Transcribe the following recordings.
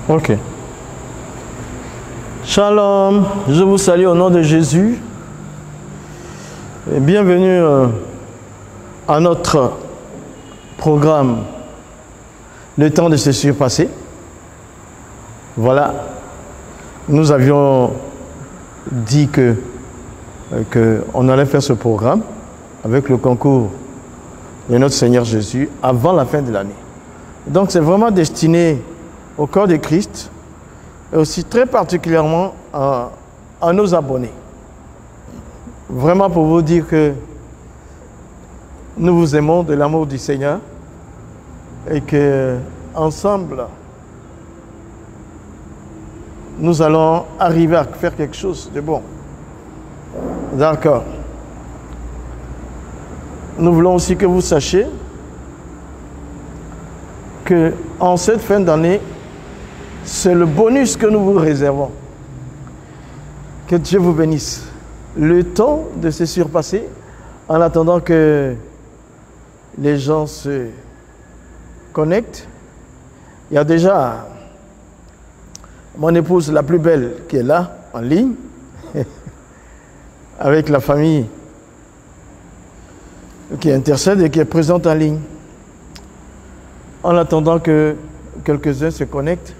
Ok. Shalom, je vous salue au nom de Jésus et bienvenue à notre programme Le temps de se surpasser. Voilà, nous avions dit qu'on allait faire ce programme avec le concours de notre Seigneur Jésus avant la fin de l'année. Donc c'est vraiment destiné au corps de Christ et aussi très particulièrement à nos abonnés. Vraiment pour vous dire que nous vous aimons de l'amour du Seigneur et que ensemble nous allons arriver à faire quelque chose de bon. D'accord. Nous voulons aussi que vous sachiez que en cette fin d'année, c'est le bonus que nous vous réservons. Que Dieu vous bénisse. Le temps de se surpasser en attendant que les gens se connectent. Il y a déjà mon épouse la plus belle qui est là, en ligne, avec la famille qui intercède et qui est présente en ligne. En attendant que quelques-uns se connectent,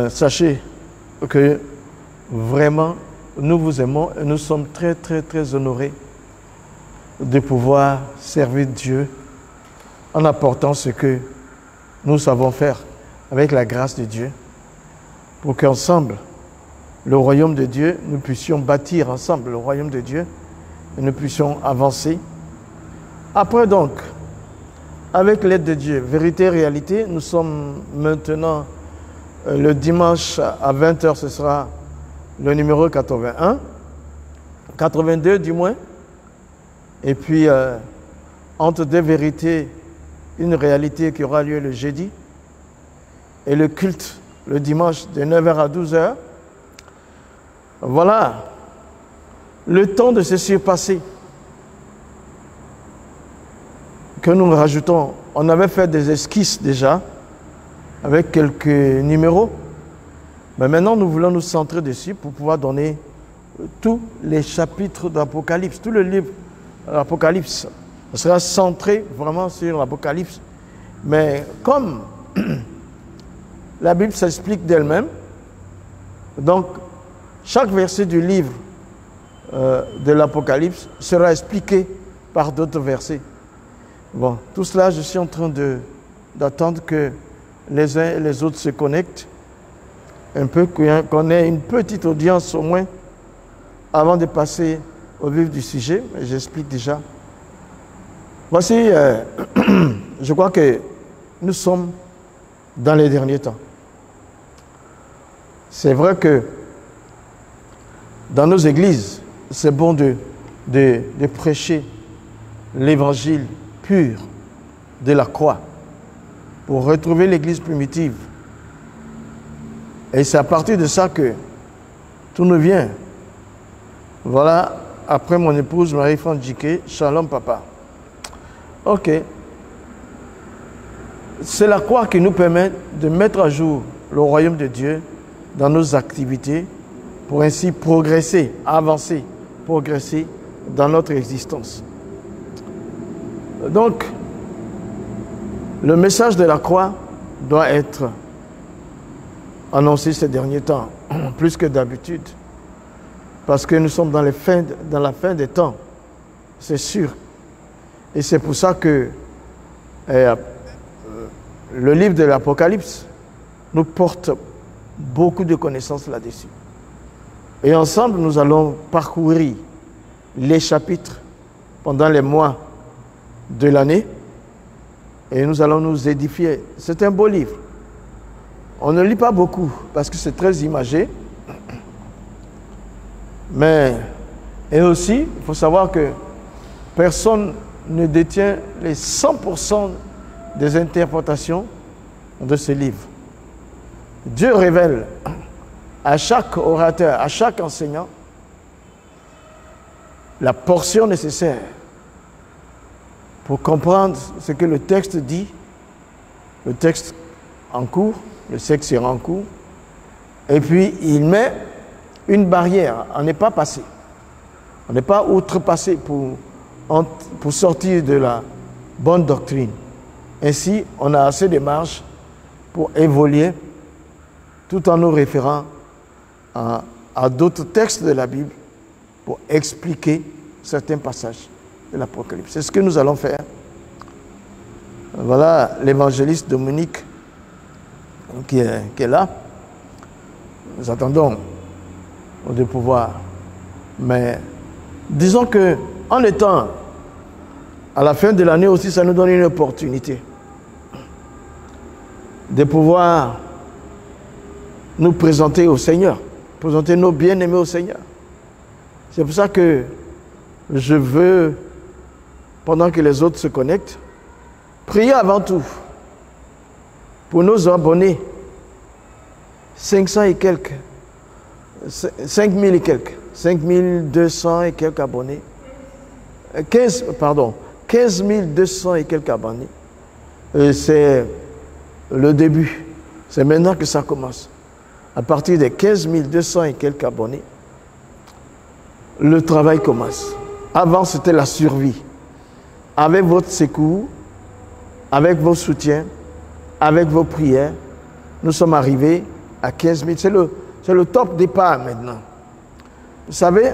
sachez que vraiment nous vous aimons et nous sommes très très très honorés de pouvoir servir Dieu en apportant ce que nous savons faire avec la grâce de Dieu pour qu'ensemble le royaume de Dieu, nous puissions bâtir ensemble le royaume de Dieu et nous puissions avancer. Après donc, avec l'aide de Dieu, vérité et réalité, nous sommes maintenant le dimanche à 20h, ce sera le numéro 81, 82 du moins, et puis entre deux vérités, une réalité qui aura lieu le jeudi, et le culte le dimanche de 9h à 12h. Voilà le temps de se surpasser que nous rajoutons. On avait fait des esquisses déjà avec quelques numéros, mais maintenant nous voulons nous centrer dessus pour pouvoir donner tous les chapitres d'Apocalypse, tout le livre d'Apocalypse. On sera centré vraiment sur l'Apocalypse, mais comme la Bible s'explique d'elle-même, donc chaque verset du livre de l'Apocalypse sera expliqué par d'autres versets. Bon, tout cela, je suis en train d'attendre que les uns et les autres se connectent, un peu qu'on ait une petite audience au moins, avant de passer au vif du sujet. J'explique déjà. Voici, je crois que nous sommes dans les derniers temps. C'est vrai que dans nos églises, c'est bon de prêcher l'évangile pur de la croix pour retrouver l'église primitive. Et c'est à partir de ça que tout nous vient. Voilà, après mon épouse Marie-France Djiké, shalom papa. Ok. C'est la croix qui nous permet de mettre à jour le royaume de Dieu dans nos activités pour ainsi progresser, avancer, progresser dans notre existence. Donc, le message de la croix doit être annoncé ces derniers temps, plus que d'habitude, parce que nous sommes dans la fin des temps, c'est sûr. Et c'est pour ça que le livre de l'Apocalypse nous porte beaucoup de connaissances là-dessus. Et ensemble, nous allons parcourir les chapitres pendant les mois de l'année et nous allons nous édifier. C'est un beau livre. On ne lit pas beaucoup parce que c'est très imagé. Mais, et aussi, il faut savoir que personne ne détient les 100% des interprétations de ce livre. Dieu révèle à chaque orateur, à chaque enseignant, la portion nécessaire pour comprendre ce que le texte dit, le texte en cours, le texte sera en cours, et puis il met une barrière, on n'est pas passé, on n'est pas outrepassé pour sortir de la bonne doctrine. Ainsi, on a assez de marge pour évoluer tout en nous référant à d'autres textes de la Bible pour expliquer certains passages de l'Apocalypse. C'est ce que nous allons faire. Voilà l'évangéliste Dominique qui est là. Nous attendons de pouvoir. Mais disons que en étant à la fin de l'année aussi, ça nous donne une opportunité de pouvoir nous présenter au Seigneur, présenter nos bien-aimés au Seigneur. C'est pour ça que je veux, pendant que les autres se connectent, prier avant tout pour nos abonnés, 500 et quelques, 5000 et quelques, 5200 et quelques abonnés, 15 200 et quelques abonnés. C'est le début, c'est maintenant que ça commence. À partir des 15 200 et quelques abonnés, le travail commence. Avant, c'était la survie. Avec votre secours, avec vos soutiens, avec vos prières, nous sommes arrivés à 15 000. C'est le top départ maintenant. Vous savez,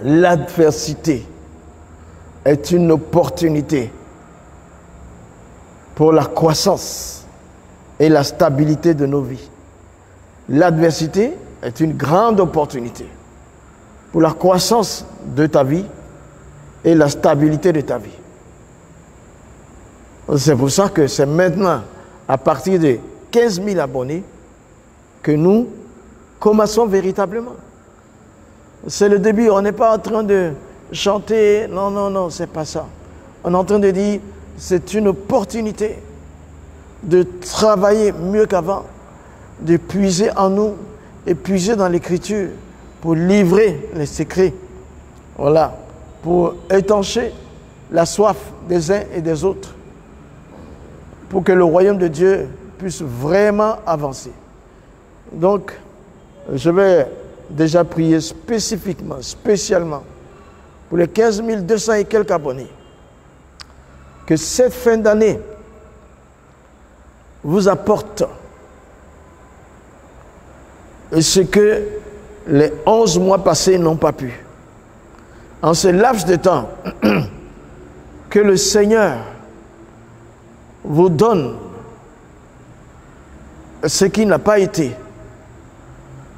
l'adversité est une opportunité pour la croissance et la stabilité de nos vies. L'adversité est une grande opportunité pour la croissance de ta vie et la stabilité de ta vie. C'est pour ça que c'est maintenant, à partir de 15 000 abonnés, que nous commençons véritablement. C'est le début, on n'est pas en train de chanter, non, c'est pas ça. On est en train de dire, c'est une opportunité de travailler mieux qu'avant, de puiser en nous et puiser dans l'Écriture pour livrer les secrets. Voilà, pour étancher la soif des uns et des autres, pour que le royaume de Dieu puisse vraiment avancer. Donc, je vais déjà prier spécifiquement, spécialement, pour les 15 200 et quelques abonnés, que cette fin d'année vous apporte ce que les 11 mois passés n'ont pas pu. En ce laps de temps, que le Seigneur vous donne ce qui n'a pas été.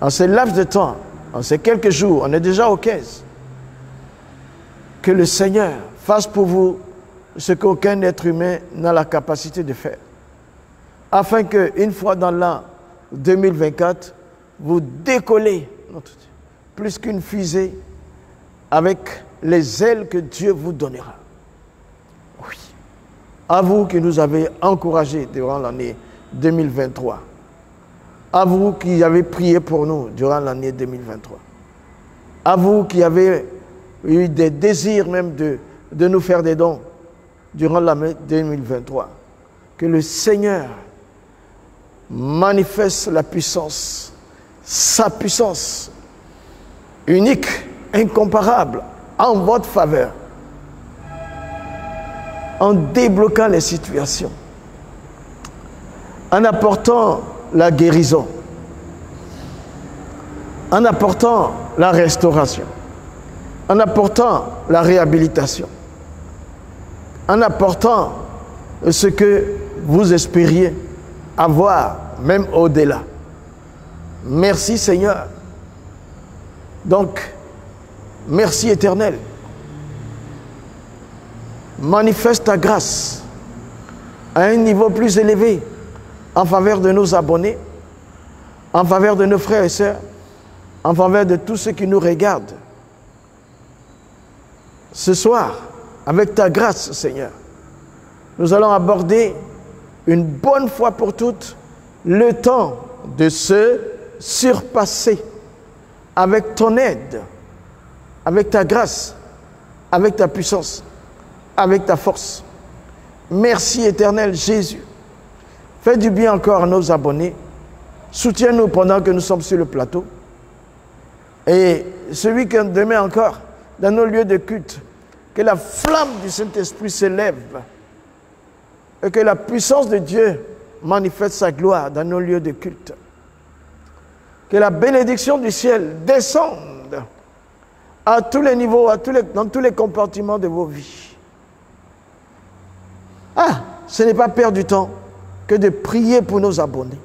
En ce laps de temps, en ces quelques jours, on est déjà au 15, que le Seigneur fasse pour vous ce qu'aucun être humain n'a la capacité de faire, afin qu'une fois dans l'an 2024, vous décollez, plus qu'une fusée, avec les ailes que Dieu vous donnera. Oui. À vous qui nous avez encouragés durant l'année 2023. À vous qui avez prié pour nous durant l'année 2023. À vous qui avez eu des désirs même de nous faire des dons durant l'année 2023. Que le Seigneur manifeste la puissance, sa puissance unique, incomparable, en votre faveur, en débloquant les situations, en apportant la guérison, en apportant la restauration, en apportant la réhabilitation, en apportant ce que vous espériez avoir même au-delà. Merci Seigneur. Donc, merci Éternel. Manifeste ta grâce à un niveau plus élevé en faveur de nos abonnés, en faveur de nos frères et sœurs, en faveur de tous ceux qui nous regardent. Ce soir, avec ta grâce, Seigneur, nous allons aborder une bonne fois pour toutes le temps de se surpasser avec ton aide, avec ta grâce, avec ta puissance, avec ta force. Merci Éternel Jésus. Fais du bien encore à nos abonnés. Soutiens-nous pendant que nous sommes sur le plateau. Et ce week-end demain encore, dans nos lieux de culte, que la flamme du Saint-Esprit s'élève et que la puissance de Dieu manifeste sa gloire dans nos lieux de culte. Que la bénédiction du ciel descende à tous les niveaux, dans tous les compartiments de vos vies. Ah, ce n'est pas perdre du temps que de prier pour nos abonnés.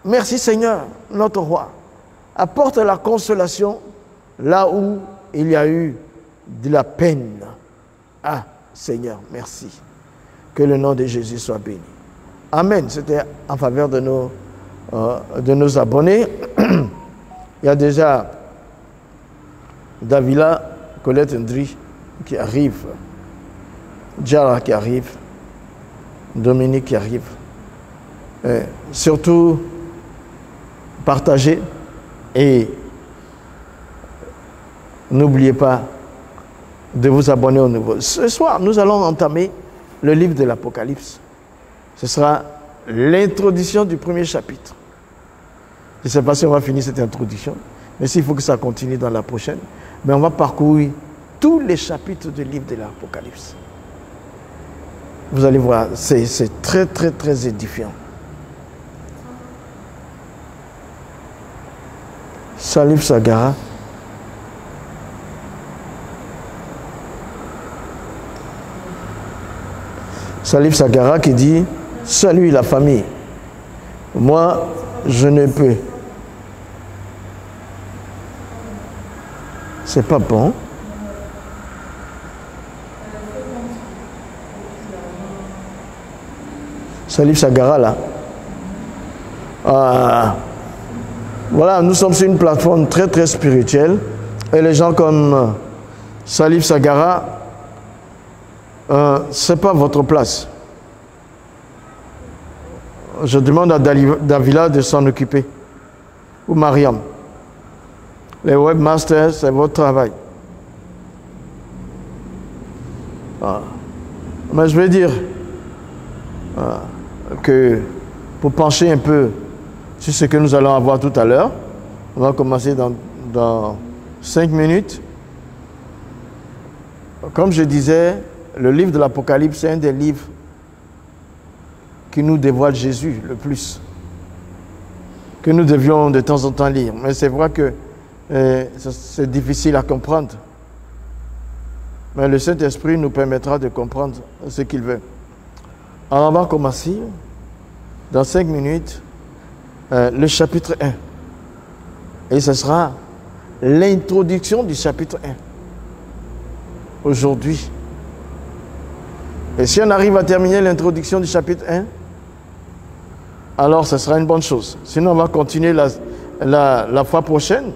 Merci Seigneur, notre roi. Apporte la consolation là où il y a eu de la peine. Ah, Seigneur, merci. Que le nom de Jésus soit béni. Amen. C'était en faveur de nos abonnés. Il y a déjà Davila, Colette Ndri qui arrive. Djara qui arrive. Dominique qui arrive. Surtout, partagez et n'oubliez pas de vous abonner au nouveau. Ce soir, nous allons entamer le livre de l'Apocalypse. Ce sera l'introduction du premier chapitre. Je ne sais pas si on va finir cette introduction, mais s'il faut que ça continue dans la prochaine, mais on va parcourir tous les chapitres du livre de l'Apocalypse. Vous allez voir, c'est très, très, très édifiant. Salif Sagara. Salif Sagara qui dit « Salut la famille, moi je ne peux. » C'est pas bon. Salif Sagara là. Voilà, nous sommes sur une plateforme très très spirituelle et les gens comme Salif Sagara, c'est pas votre place. Je demande à Davila de s'en occuper. Ou Mariam. Les webmasters, c'est votre travail. Mais je vais dire que pour pencher un peu sur ce que nous allons avoir tout à l'heure, on va commencer dans 5 minutes. Comme je disais, le livre de l'Apocalypse, c'est un des livres qui nous dévoile Jésus le plus, que nous devions de temps en temps lire. Mais c'est vrai que c'est difficile à comprendre. Mais le Saint-Esprit nous permettra de comprendre ce qu'il veut. Alors on va commencer dans 5 minutes le chapitre 1. Et ce sera l'introduction du chapitre 1. Aujourd'hui. Et si on arrive à terminer l'introduction du chapitre 1, alors ce sera une bonne chose. Sinon, on va continuer la fois prochaine.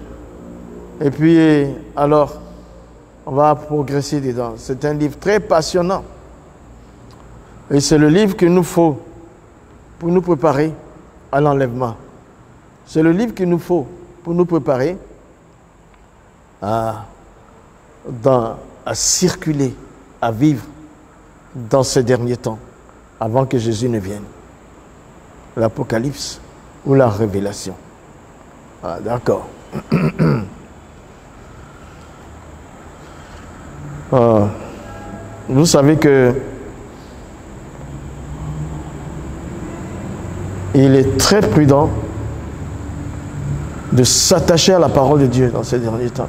Et puis, alors, on va progresser dedans. C'est un livre très passionnant. Et c'est le livre qu'il nous faut pour nous préparer à l'enlèvement. C'est le livre qu'il nous faut pour nous préparer à circuler, à vivre dans ces derniers temps, avant que Jésus ne vienne. L'Apocalypse ou la Révélation. Ah, d'accord. Vous savez que il est très prudent de s'attacher à la parole de Dieu dans ces derniers temps.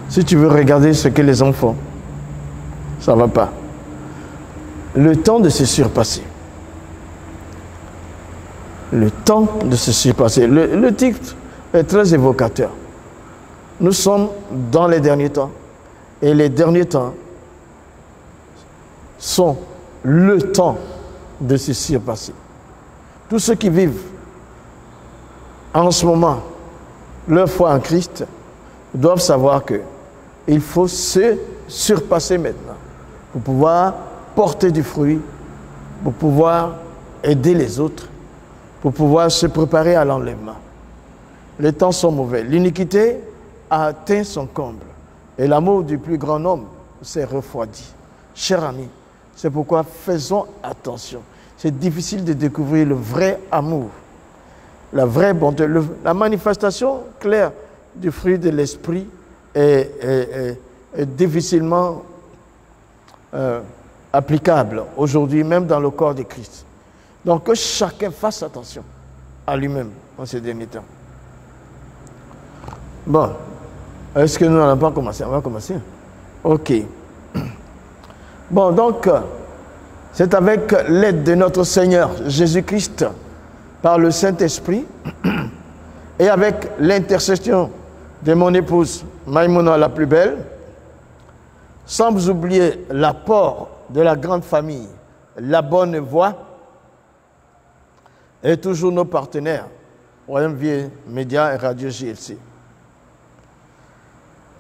Si tu veux regarder ce que les hommes font, ça ne va pas. Le temps de se surpasser. Le temps de se surpasser. Le titre est très évocateur. Nous sommes dans les derniers temps. Et les derniers temps sont le temps de se surpasser. Tous ceux qui vivent en ce moment leur foi en Christ doivent savoir qu'il faut se surpasser maintenant pour pouvoir porter du fruit, pour pouvoir aider les autres, pour pouvoir se préparer à l'enlèvement. Les temps sont mauvais. L'iniquité a atteint son comble et l'amour du plus grand nombre s'est refroidi. Chers amis, c'est pourquoi faisons attention. C'est difficile de découvrir le vrai amour, la vraie bonté, la manifestation claire du fruit de l'esprit est difficilement applicable aujourd'hui, même dans le corps de Christ. Donc que chacun fasse attention à lui-même en ces derniers temps. Bon, est-ce que nous n'allons pas commencer? On va commencer. Ok. Bon, donc, c'est avec l'aide de notre Seigneur Jésus-Christ par le Saint-Esprit et avec l'intercession de mon épouse Maïmouna la plus belle, sans oublier l'apport de la grande famille, la bonne voix, et toujours nos partenaires, Royaume Vieux Média et Radio JLC.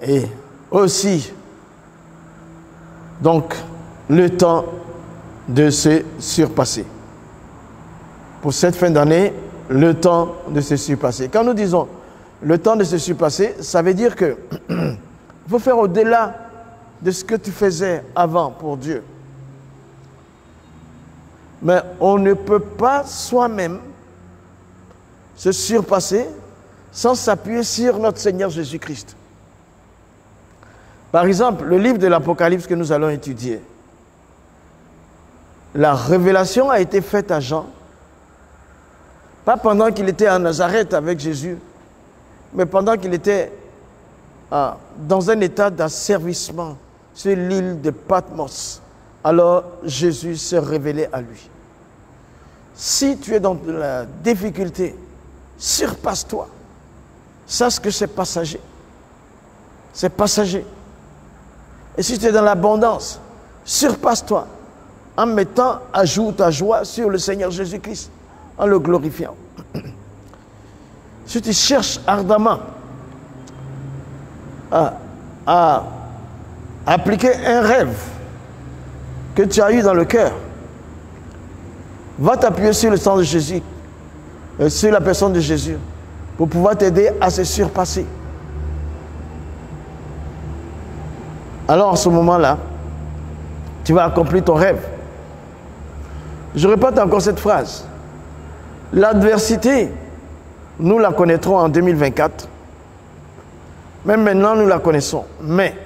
Et aussi, donc, le temps de se surpasser. Pour cette fin d'année, le temps de se surpasser. Quand nous disons le temps de se surpasser, ça veut dire que il faut faire au-delà de ce que tu faisais avant pour Dieu. Mais on ne peut pas soi-même se surpasser sans s'appuyer sur notre Seigneur Jésus-Christ. Par exemple, le livre de l'Apocalypse que nous allons étudier, la révélation a été faite à Jean, pas pendant qu'il était à Nazareth avec Jésus, mais pendant qu'il était dans un état d'asservissement sur l'île de Patmos. Alors Jésus s'est révélé à lui. Si tu es dans la difficulté, surpasse-toi. Sache que c'est passager. C'est passager. Et si tu es dans l'abondance, surpasse-toi en mettant à jour ta joie sur le Seigneur Jésus-Christ, en le glorifiant. Si tu cherches ardemment à appliquer un rêve que tu as eu dans le cœur, va t'appuyer sur le sang de Jésus, sur la personne de Jésus, pour pouvoir t'aider à se surpasser. Alors en ce moment-là, tu vas accomplir ton rêve. Je répète encore cette phrase. L'adversité, nous la connaîtrons en 2024. Même maintenant, nous la connaissons. Mais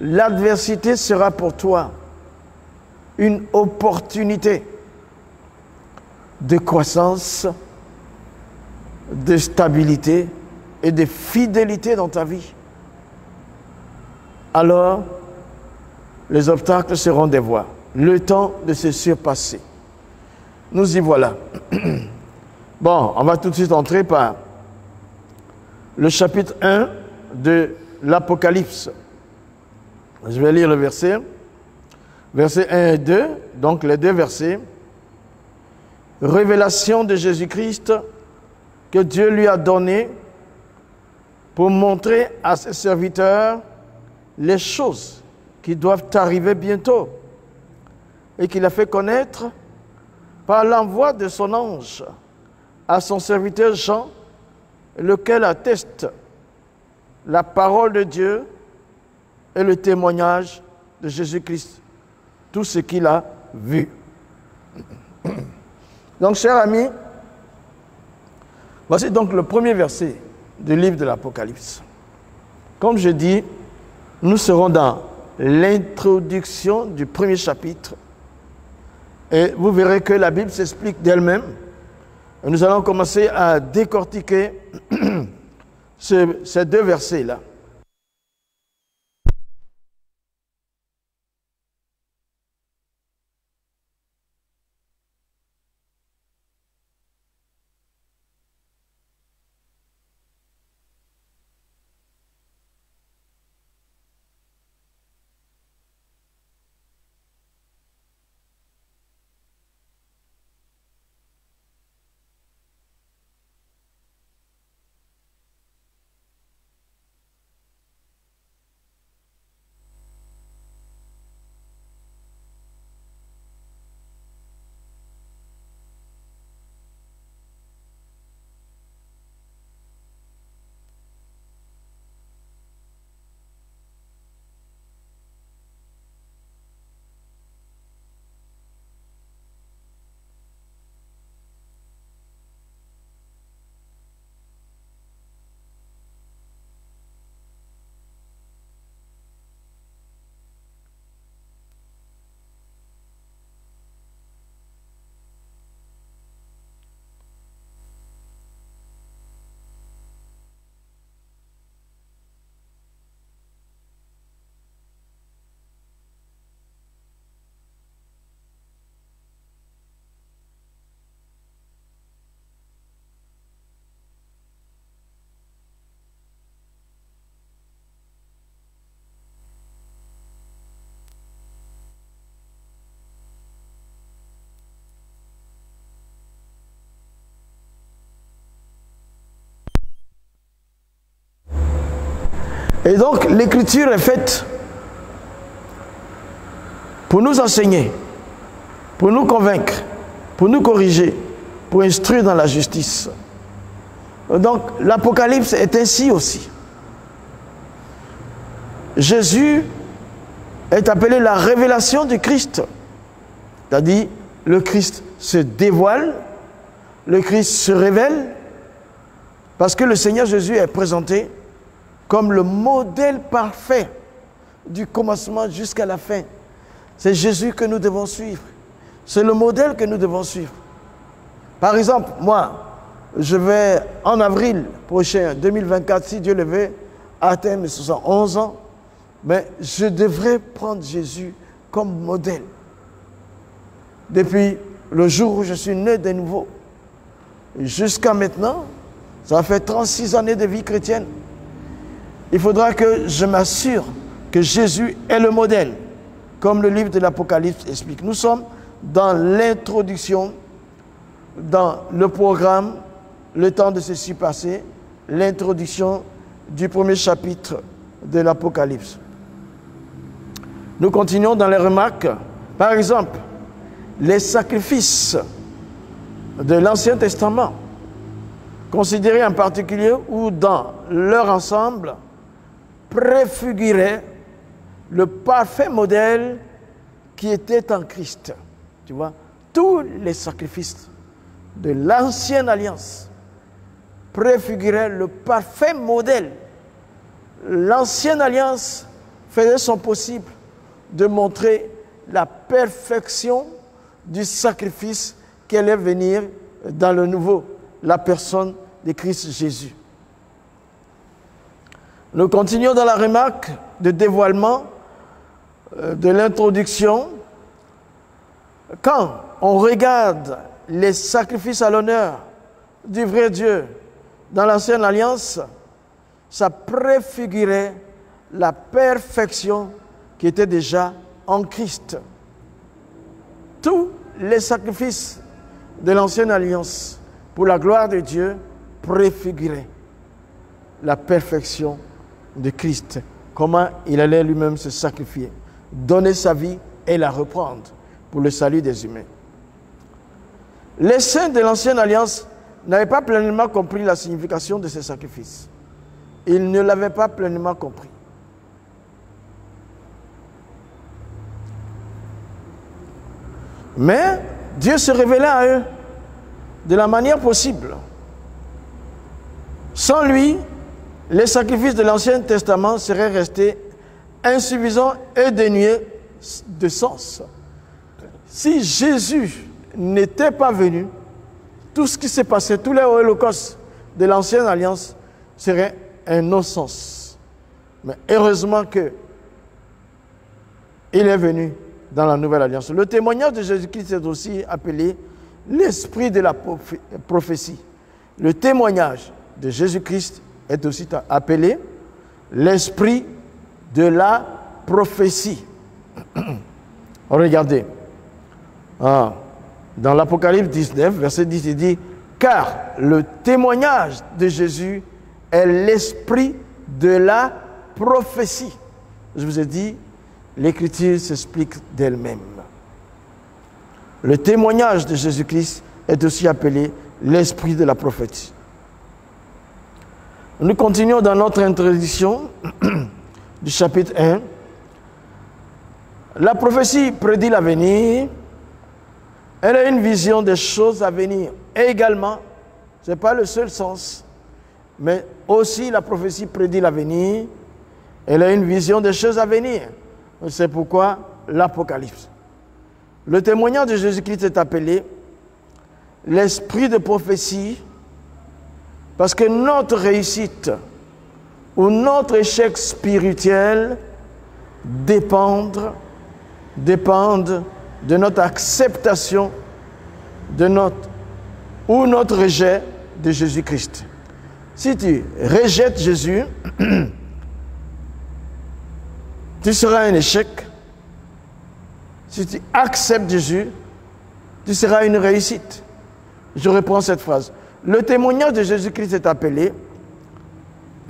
l'adversité sera pour toi une opportunité de croissance, de stabilité et de fidélité dans ta vie. Alors, les obstacles seront des voies. Le temps de se surpasser. Nous y voilà. Bon, on va tout de suite entrer par le chapitre 1 de l'Apocalypse. Je vais lire le verset. Versets 1 et 2, donc les deux versets. Révélation de Jésus-Christ que Dieu lui a donné pour montrer à ses serviteurs les choses qui doivent arriver bientôt et qu'il a fait connaître par l'envoi de son ange à son serviteur Jean, lequel atteste la parole de Dieu et le témoignage de Jésus-Christ, tout ce qu'il a vu. Donc, chers amis, voici donc le premier verset du livre de l'Apocalypse. Comme je dis, nous serons dans l'introduction du premier chapitre et vous verrez que la Bible s'explique d'elle-même. Nous allons commencer à décortiquer ces deux versets-là. Et donc, l'écriture est faite pour nous enseigner, pour nous convaincre, pour nous corriger, pour instruire dans la justice. Donc, l'Apocalypse est ainsi aussi. Jésus est appelé la révélation du Christ. C'est-à-dire, le Christ se dévoile, le Christ se révèle, parce que le Seigneur Jésus est présenté comme le modèle parfait du commencement jusqu'à la fin. C'est Jésus que nous devons suivre. C'est le modèle que nous devons suivre. Par exemple, moi, je vais en avril prochain, 2024, si Dieu le veut, atteindre mes 71 ans, mais je devrais prendre Jésus comme modèle. Depuis le jour où je suis né de nouveau, jusqu'à maintenant, ça fait 36 années de vie chrétienne. Il faudra que je m'assure que Jésus est le modèle, comme le livre de l'Apocalypse explique. Nous sommes dans l'introduction, dans le programme, le temps de ceci passé, l'introduction du premier chapitre de l'Apocalypse. Nous continuons dans les remarques. Par exemple, les sacrifices de l'Ancien Testament, considérés en particulier ou dans leur ensemble, préfiguraient le parfait modèle qui était en Christ. Tu vois, tous les sacrifices de l'Ancienne Alliance préfiguraient le parfait modèle. L'Ancienne Alliance faisait son possible de montrer la perfection du sacrifice qui allait venir dans le nouveau, la personne de Christ Jésus. Nous continuons dans la remarque de dévoilement de l'introduction. Quand on regarde les sacrifices à l'honneur du vrai Dieu dans l'Ancienne Alliance, ça préfigurait la perfection qui était déjà en Christ. Tous les sacrifices de l'Ancienne Alliance pour la gloire de Dieu préfiguraient la perfection de Christ. Comment il allait lui-même se sacrifier, donner sa vie et la reprendre pour le salut des humains. Les saints de l'Ancienne Alliance n'avaient pas pleinement compris la signification de ces sacrifices. Ils ne l'avaient pas pleinement compris. Mais Dieu se révélait à eux de la manière possible. Sans lui, les sacrifices de l'Ancien Testament seraient restés insuffisants et dénués de sens. Si Jésus n'était pas venu, tout ce qui s'est passé, tous les holocaustes de l'Ancienne Alliance seraient un non-sens. Mais heureusement que il est venu dans la Nouvelle Alliance. Le témoignage de Jésus-Christ est aussi appelé l'esprit de la prophétie. Le témoignage de Jésus-Christ est aussi appelé l'esprit de la prophétie. Regardez. Dans l'Apocalypse 19, verset 10, il dit « Car le témoignage de Jésus est l'esprit de la prophétie. » Je vous ai dit, l'Écriture s'explique d'elle-même. Le témoignage de Jésus-Christ est aussi appelé l'esprit de la prophétie. Nous continuons dans notre introduction du chapitre 1. La prophétie prédit l'avenir. Elle a une vision des choses à venir. Et également, ce n'est pas le seul sens, mais aussi la prophétie prédit l'avenir. Elle a une vision des choses à venir. C'est pourquoi l'Apocalypse. Le témoignage de Jésus-Christ est appelé l'esprit de prophétie parce que notre réussite ou notre échec spirituel dépendent de notre acceptation de notre rejet de Jésus-Christ. Si tu rejettes Jésus, tu seras un échec. Si tu acceptes Jésus, tu seras une réussite. Je reprends cette phrase. Le témoignage de Jésus-Christ est appelé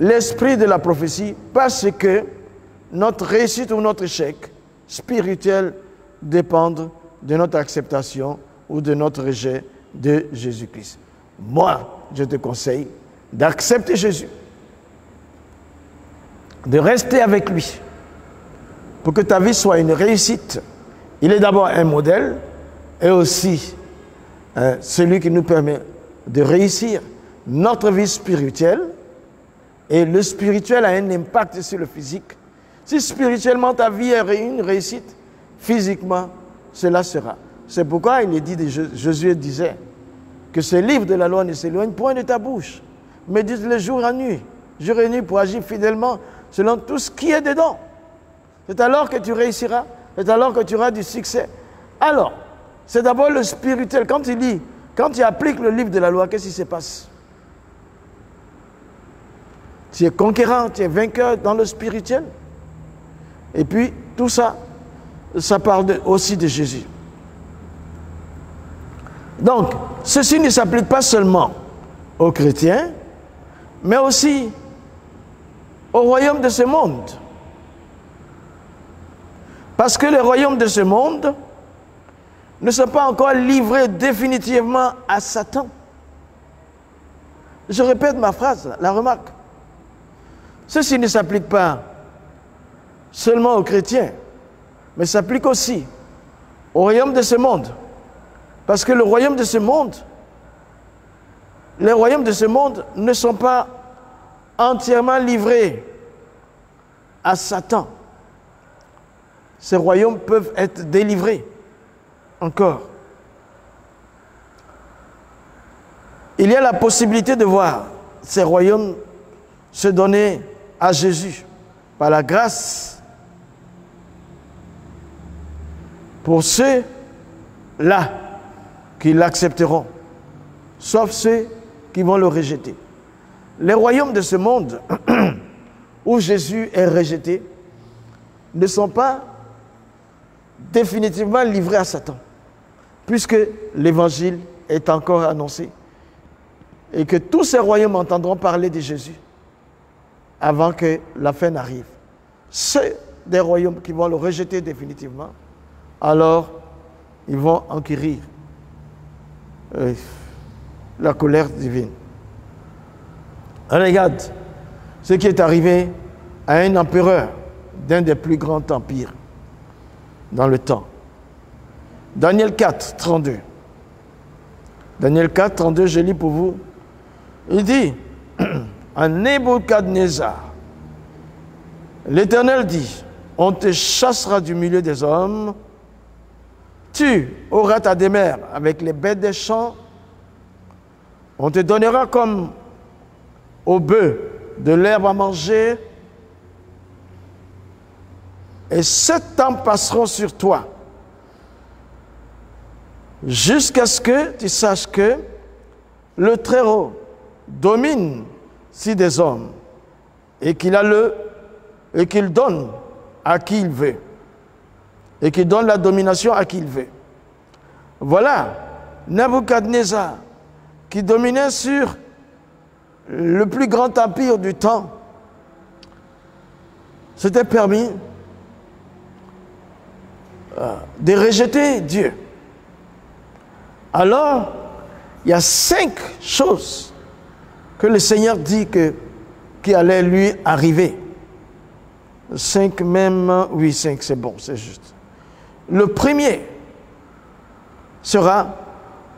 l'esprit de la prophétie parce que notre réussite ou notre échec spirituel dépendent de notre acceptation ou de notre rejet de Jésus-Christ. Moi, je te conseille d'accepter Jésus, de rester avec lui, pour que ta vie soit une réussite. Il est d'abord un modèle et aussi celui qui nous permet de réussir notre vie spirituelle. Et le spirituel a un impact sur le physique. Si spirituellement ta vie est une réussite, physiquement, cela sera. C'est pourquoi il est dit, Jésus disait que ce livre de la loi ne s'éloigne point de ta bouche, mais dis-le jour et nuit pour agir fidèlement selon tout ce qui est dedans. C'est alors que tu réussiras, c'est alors que tu auras du succès. Alors, c'est d'abord le spirituel. Quand tu appliques le livre de la loi, qu'est-ce qui se passe? Tu es conquérant, tu es vainqueur dans le spirituel. Et puis, tout ça, ça parle aussi de Jésus. Donc, ceci ne s'applique pas seulement aux chrétiens, mais aussi au royaume de ce monde. Parce que les royaumes de ce monde ne sont pas encore livrés définitivement à Satan. Je répète ma phrase, la remarque. Ceci ne s'applique pas seulement aux chrétiens, mais s'applique aussi au royaume de ce monde. Parce que le royaume de ce monde, les royaumes de ce monde ne sont pas entièrement livrés à Satan. Ces royaumes peuvent être délivrés encore. Il y a la possibilité de voir ces royaumes se donner à Jésus par la grâce pour ceux-là qui l'accepteront, sauf ceux qui vont le rejeter. Les royaumes de ce monde où Jésus est rejeté ne sont pas définitivement livrés à Satan, puisque l'évangile est encore annoncé et que tous ces royaumes entendront parler de Jésus avant que la fin n'arrive. Ceux des royaumes qui vont le rejeter définitivement, alors ils vont enquérir la colère divine. Regarde ce qui est arrivé à un empereur d'un des plus grands empires dans le temps. Daniel 4, 32. Daniel 4, 32, je lis pour vous. Il dit, à Nebuchadnezzar, l'Éternel dit, on te chassera du milieu des hommes, tu auras ta demeure avec les bêtes des champs, on te donnera comme au bœuf de l'herbe à manger, et 7 ans passeront sur toi, jusqu'à ce que tu saches que le Très-Haut domine sur des hommes et qu'il donne à qui il veut et qu'il donne la domination à qui il veut. Voilà Nebuchadnezzar qui dominait sur le plus grand empire du temps. C'était permis de rejeter Dieu. Alors, il y a 5 choses que le Seigneur dit qui allaient lui arriver. 5 même, oui, 5, c'est bon, c'est juste. Le premier sera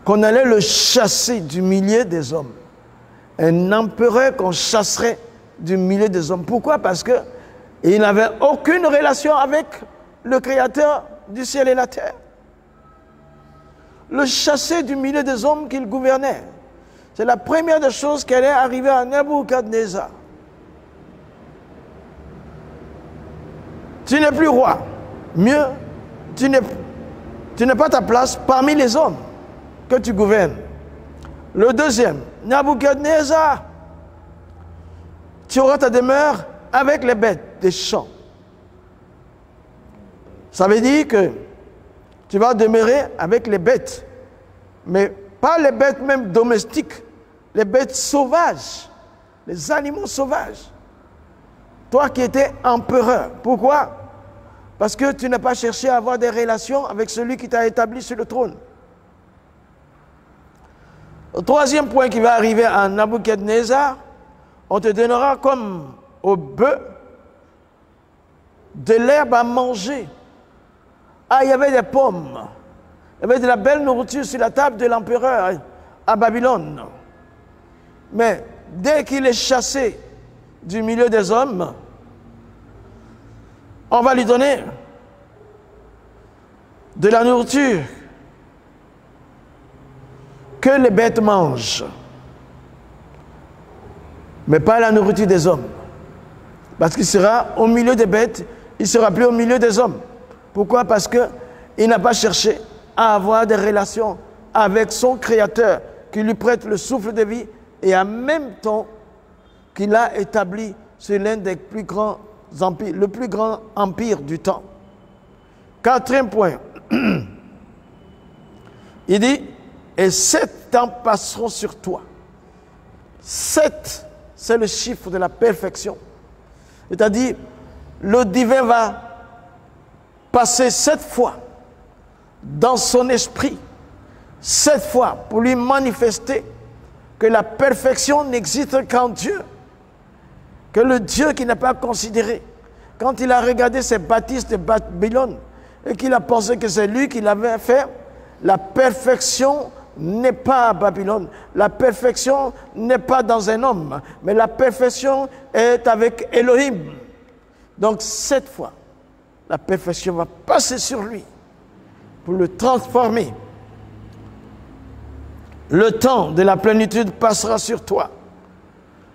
qu'on allait le chasser du milieu des hommes. Un empereur qu'on chasserait du milieu des hommes. Pourquoi? Parce qu'il n'avait aucune relation avec le Créateur du ciel et la terre. Le chasser du milieu des hommes qu'il gouvernait. C'est la première des choses qui allait arriver à Nebuchadnezzar. Tu n'es plus roi. Mieux, tu n'es pas ta place parmi les hommes que tu gouvernes. Le deuxième, Nebuchadnezzar, tu auras ta demeure avec les bêtes des champs. Ça veut dire que tu vas demeurer avec les bêtes, mais pas les bêtes même domestiques, les bêtes sauvages les animaux sauvages. Toi qui étais empereur. Pourquoi? Parce que tu n'as pas cherché à avoir des relations avec celui qui t'a établi sur le trône. Le troisième point qui va arriver à Nabuchodonosor, on te donnera comme au bœuf de l'herbe à manger. Ah, il y avait des pommes. Il y avait de la belle nourriture sur la table de l'empereur à Babylone. Mais dès qu'il est chassé du milieu des hommes, on va lui donner de la nourriture que les bêtes mangent, mais pas la nourriture des hommes. Parce qu'il sera au milieu des bêtes, il ne sera plus au milieu des hommes. Pourquoi? Parce qu'il n'a pas cherché à avoir des relations avec son Créateur, qui lui prête le souffle de vie, et en même temps qu'il a établi sur l'un des plus grands empires, le plus grand empire du temps. Quatrième point. Il dit, et 7 ans passeront sur toi. 7, c'est le chiffre de la perfection. C'est-à-dire, le divin va passer 7 fois dans son esprit, 7 fois pour lui manifester que la perfection n'existe qu'en Dieu, que le Dieu qui n'a pas considéré, quand il a regardé ces bâtisses de Babylone et qu'il a pensé que c'est lui qui l'avait fait, la perfection n'est pas à Babylone, la perfection n'est pas dans un homme, mais la perfection est avec Elohim. Donc 7 fois, la perfection va passer sur lui pour le transformer. Le temps de la plénitude passera sur toi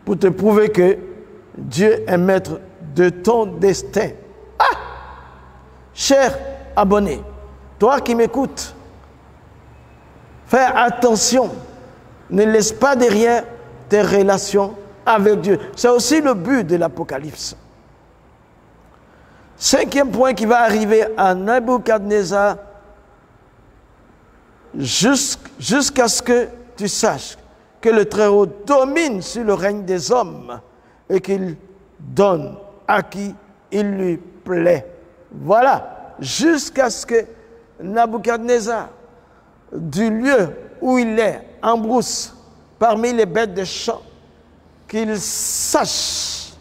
pour te prouver que Dieu est maître de ton destin. Ah! Cher abonné, toi qui m'écoutes, fais attention, ne laisse pas derrière tes relations avec Dieu. C'est aussi le but de l'Apocalypse. 5e point qui va arriver à Nabuchodonosor, jusqu'à ce que tu saches que le Très-Haut domine sur le règne des hommes et qu'il donne à qui il lui plaît. Voilà, jusqu'à ce que Nabuchodonosor, du lieu où il est, en brousse, parmi les bêtes des champs, qu'il sache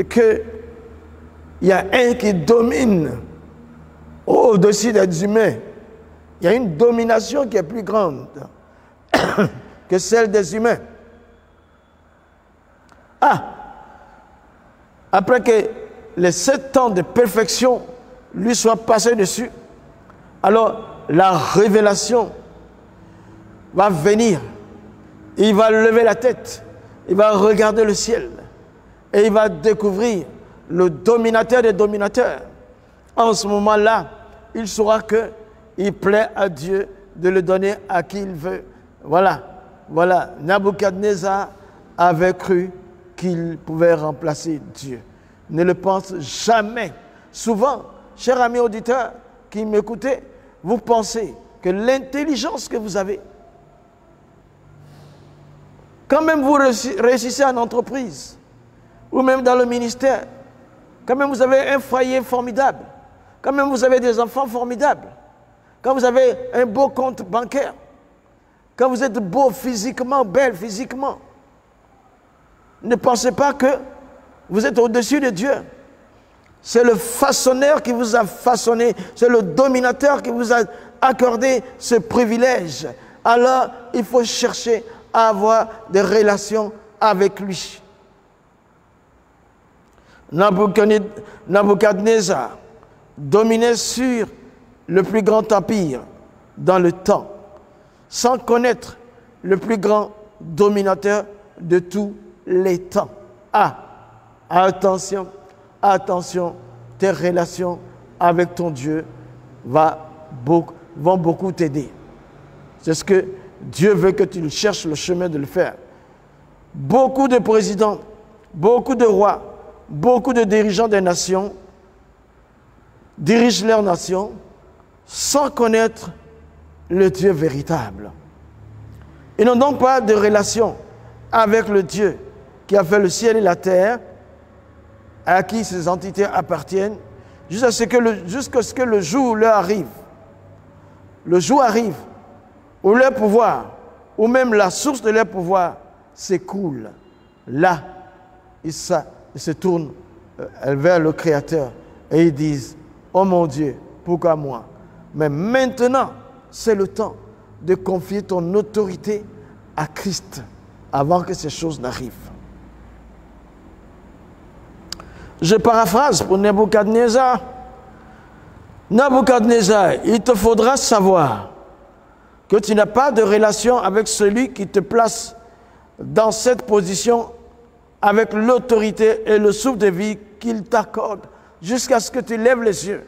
qu'il y a un qui domine au-dessus des humains. Il y a une domination qui est plus grande que celle des humains. Ah! Après que les 7 ans de perfection lui soient passés dessus, alors la révélation va venir. Il va lever la tête, il va regarder le ciel et il va découvrir le dominateur des dominateurs. En ce moment-là, il saura qu'il plaît à Dieu de le donner à qui il veut. Voilà, voilà. Nabuchodonosor avait cru qu'il pouvait remplacer Dieu. Ne le pense jamais. Souvent, chers amis auditeurs qui m'écoutez, vous pensez que l'intelligence que vous avez, quand même vous réussissez en entreprise, ou même dans le ministère, quand même vous avez un foyer formidable, quand même vous avez des enfants formidables, quand vous avez un beau compte bancaire, quand vous êtes beau physiquement, belle physiquement, ne pensez pas que vous êtes au-dessus de Dieu. C'est le façonneur qui vous a façonné, c'est le dominateur qui vous a accordé ce privilège. Alors, il faut chercher à avoir des relations avec lui. Nabuchodonosor dominait sur le plus grand empire dans le temps, sans connaître le plus grand dominateur de tous les temps. Ah, attention, attention, tes relations avec ton Dieu vont beaucoup t'aider. C'est ce que Dieu veut que tu cherches le chemin de le faire. Beaucoup de présidents, beaucoup de rois, beaucoup de dirigeants des nations dirigent leurs nations sans connaître le Dieu véritable. Ils n'ont donc pas de relation avec le Dieu qui a fait le ciel et la terre, à qui ces entités appartiennent, jusqu'à ce que le jour leur arrive. Le jour arrive où leur pouvoir, ou même la source de leur pouvoir, s'écoule. Là, ils se tournent vers le Créateur et ils disent, « Oh mon Dieu, pourquoi moi ?» Mais maintenant, c'est le temps de confier ton autorité à Christ avant que ces choses n'arrivent. Je paraphrase pour Nebuchadnezzar. Nebuchadnezzar, il te faudra savoir que tu n'as pas de relation avec celui qui te place dans cette position avec l'autorité et le souffle de vie qu'il t'accorde jusqu'à ce que tu lèves les yeux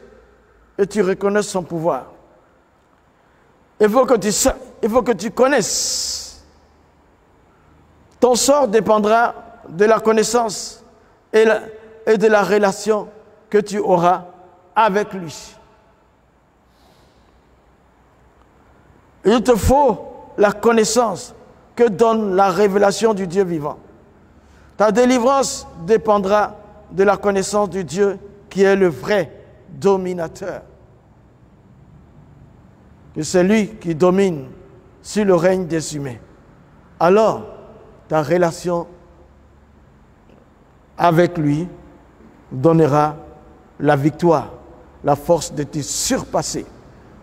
et tu reconnaisses son pouvoir. Il faut que tu connaisses. Ton sort dépendra de la connaissance et de la relation que tu auras avec lui. Il te faut la connaissance que donne la révélation du Dieu vivant. Ta délivrance dépendra de la connaissance du Dieu qui est le vrai dominateur. Que c'est lui qui domine sur le règne des humains. Alors, ta relation avec lui donnera la victoire, la force de te surpasser.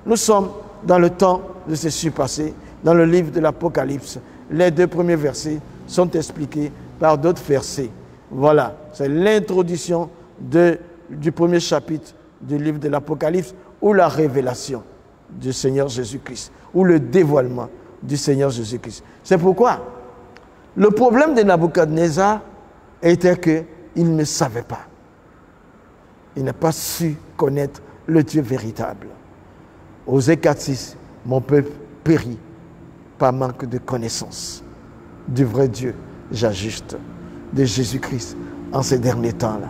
Nous sommes dans le temps de se surpasser. Dans le livre de l'Apocalypse, les 2 premiers versets sont expliqués par d'autres versets. Voilà, c'est l'introduction du premier chapitre du livre de l'Apocalypse ou la révélation du Seigneur Jésus-Christ ou le dévoilement du Seigneur Jésus-Christ. C'est pourquoi le problème de Nabuchodonosor était qu'il ne savait pas. Il n'a pas su connaître le Dieu véritable. Osée 4:6, mon peuple périt par manque de connaissance du vrai Dieu, j'ajuste, de Jésus-Christ en ces derniers temps-là.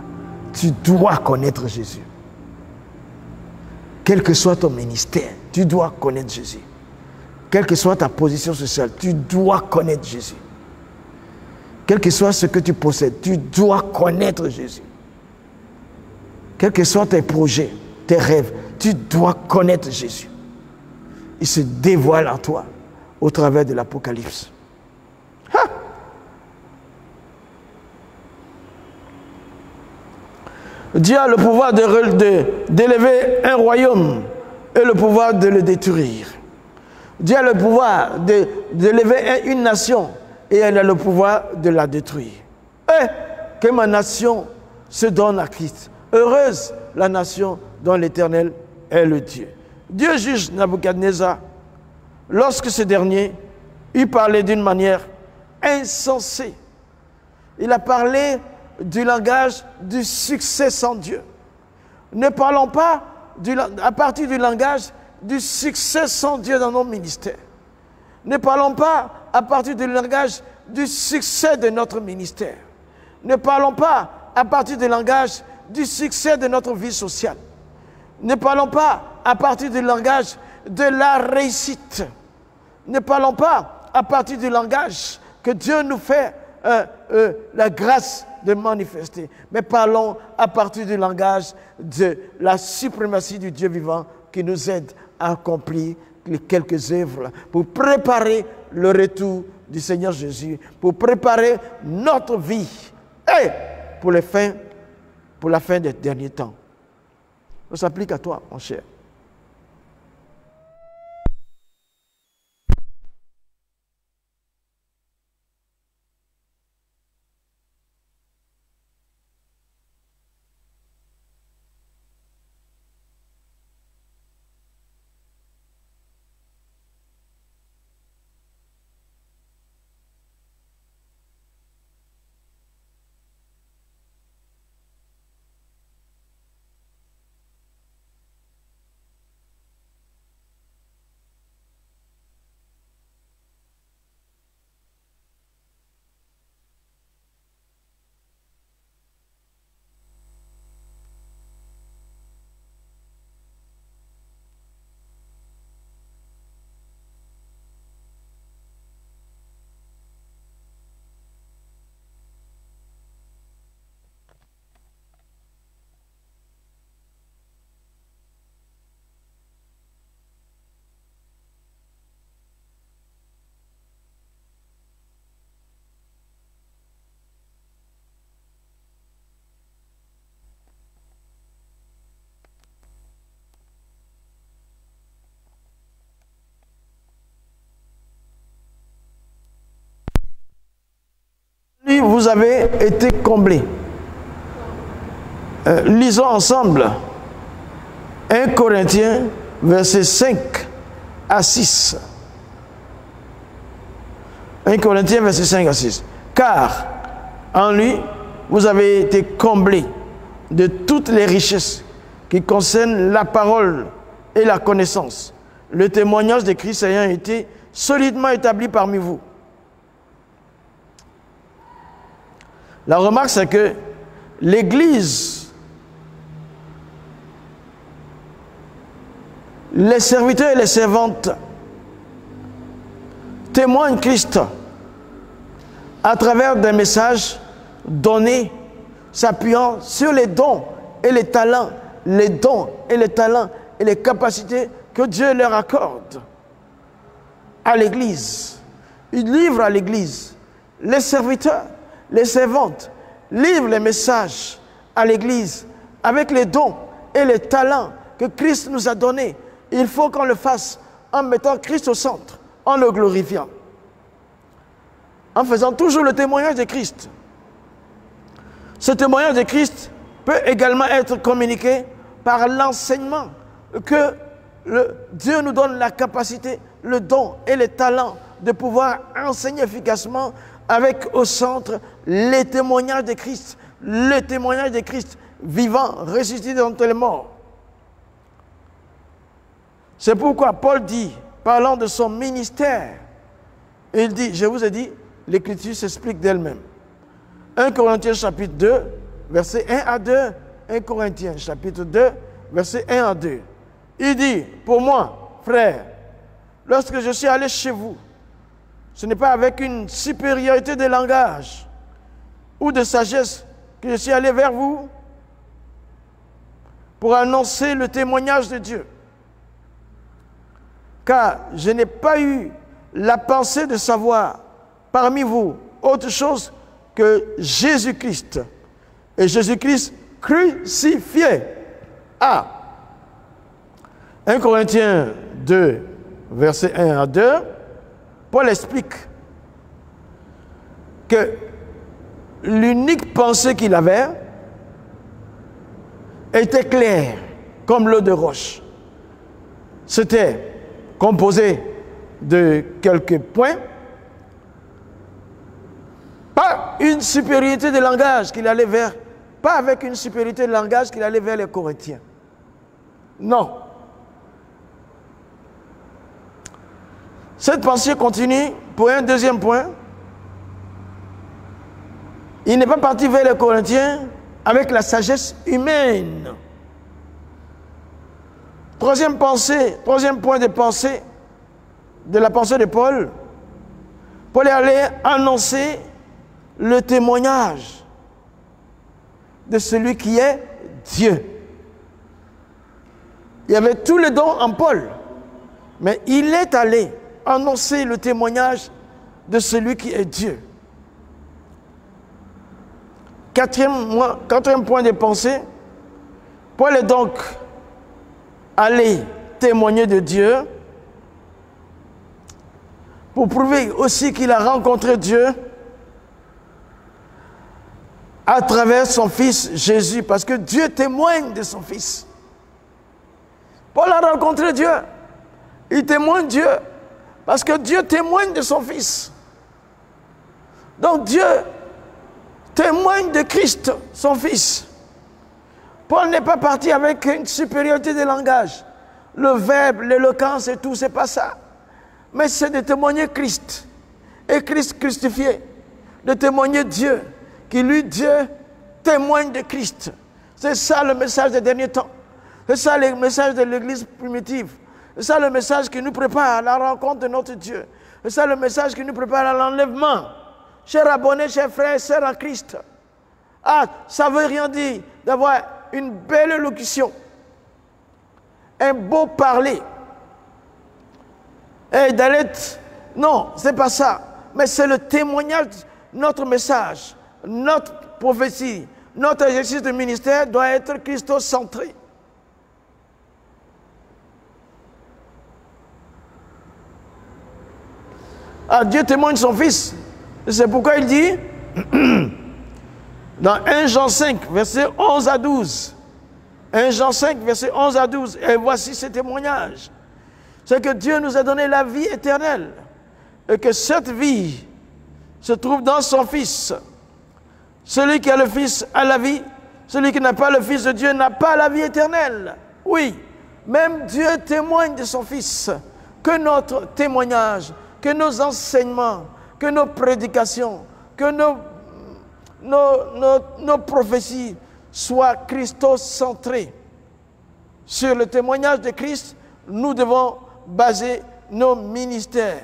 Tu dois connaître Jésus. Quel que soit ton ministère, tu dois connaître Jésus. Quelle que soit ta position sociale, tu dois connaître Jésus. Quel que soit ce que tu possèdes, tu dois connaître Jésus. Quels que soient tes projets, tes rêves, tu dois connaître Jésus. Il se dévoile en toi au travers de l'Apocalypse. Dieu a le pouvoir d'élever un royaume et le pouvoir de le détruire. Dieu a le pouvoir d'élever une nation et elle a le pouvoir de la détruire. Et que ma nation se donne à Christ. Heureuse la nation dont l'Éternel est le Dieu. Dieu juge Nabuchodonosor lorsque ce dernier eut parlé d'une manière insensée. Il a parlé du langage du succès sans Dieu. Ne parlons pas à partir du langage du succès sans Dieu dans nos ministères. Ne parlons pas à partir du langage du succès de notre ministère. Ne parlons pas à partir du langage du succès de notre vie sociale. Ne parlons pas à partir du langage de la réussite. Ne parlons pas à partir du langage que Dieu nous fait la grâce de manifester. Mais parlons à partir du langage de la suprématie du Dieu vivant qui nous aide à accomplir les quelques œuvres pour préparer le retour du Seigneur Jésus, pour préparer notre vie et pour la fin des derniers temps. Ça s'applique à toi, mon cher. lui, vous avez été comblés. Lisons ensemble 1 Corinthiens, versets 5 à 6. 1 Corinthiens, versets 5 à 6. Car en lui, vous avez été comblés de toutes les richesses qui concernent la parole et la connaissance, le témoignage de Christ ayant été solidement établi parmi vous. La remarque, c'est que l'Église, les serviteurs et les servantes témoignent Christ à travers des messages donnés, s'appuyant sur les dons et les talents, et les capacités que Dieu leur accorde à l'Église. Ils livrent à l'Église. Les serviteurs, les servantes livrent les messages à l'Église avec les dons et les talents que Christ nous a donnés. Il faut qu'on le fasse en mettant Christ au centre, en le glorifiant, en faisant toujours le témoignage de Christ. Ce témoignage de Christ peut également être communiqué par l'enseignement que Dieu nous donne la capacité, le don et le talent de pouvoir enseigner efficacement avec au centre les témoignages de Christ, le témoignage de Christ vivant, ressuscité d'entre les morts. C'est pourquoi Paul dit, parlant de son ministère, il dit, je vous ai dit, l'Écriture s'explique d'elle-même. 1 Corinthiens chapitre 2, versets 1 à 2, 1 Corinthiens chapitre 2, versets 1 à 2. Il dit, pour moi, frère, lorsque je suis allé chez vous, ce n'est pas avec une supériorité de langage ou de sagesse que je suis allé vers vous pour annoncer le témoignage de Dieu. Car je n'ai pas eu la pensée de savoir parmi vous autre chose que Jésus-Christ. Et Jésus-Christ crucifié. 1 Corinthiens 2, versets 1 à 2, Paul explique que l'unique pensée qu'il avait était claire, comme l'eau de roche. C'était composé de quelques points, pas une supériorité de langage qu'il allait vers, pas avec une supériorité de langage qu'il allait vers les Corinthiens. Non. Cette pensée continue pour un deuxième point. Il n'est pas parti vers les Corinthiens avec la sagesse humaine. Troisième point de pensée, de la pensée de Paul. Paul est allé annoncer le témoignage de celui qui est Dieu. Il y avait tous les dons en Paul, mais il est allé annoncer le témoignage de celui qui est Dieu. Quatrième point de pensée, Paul est donc allé témoigner de Dieu pour prouver aussi qu'il a rencontré Dieu à travers son Fils Jésus, parce que Dieu témoigne de son Fils. Paul a rencontré Dieu, il témoigne Dieu, parce que Dieu témoigne de son Fils. Donc Dieu témoigne de Christ, son Fils. Paul n'est pas parti avec une supériorité de langage. Le verbe, l'éloquence et tout, c'est pas ça. Mais c'est de témoigner Christ. Et Christ crucifié. De témoigner Dieu. Qui lui, Dieu, témoigne de Christ. C'est ça le message des derniers temps. C'est ça le message de l'Église primitive. C'est ça le message qui nous prépare à la rencontre de notre Dieu. C'est ça le message qui nous prépare à l'enlèvement. Chers abonnés, chers frères et sœurs en Christ. Ça ne veut rien dire d'avoir une belle élocution, un beau parler, et d'aller... Non, ce n'est pas ça. Mais c'est le témoignage, notre message, notre prophétie, notre exercice de ministère doit être christocentré. Dieu témoigne son Fils. C'est pourquoi il dit, Dans 1 Jean 5, verset 11 à 12. 1 Jean 5, verset 11 à 12. Et voici ce témoignage. C'est que Dieu nous a donné la vie éternelle. Et que cette vie se trouve dans son Fils. Celui qui a le Fils a la vie. Celui qui n'a pas le Fils de Dieu n'a pas la vie éternelle. Oui, même Dieu témoigne de son Fils. Que notre témoignage, que nos enseignements, que nos prédications, que nos prophéties soient christocentrées. Sur le témoignage de Christ, nous devons baser nos ministères.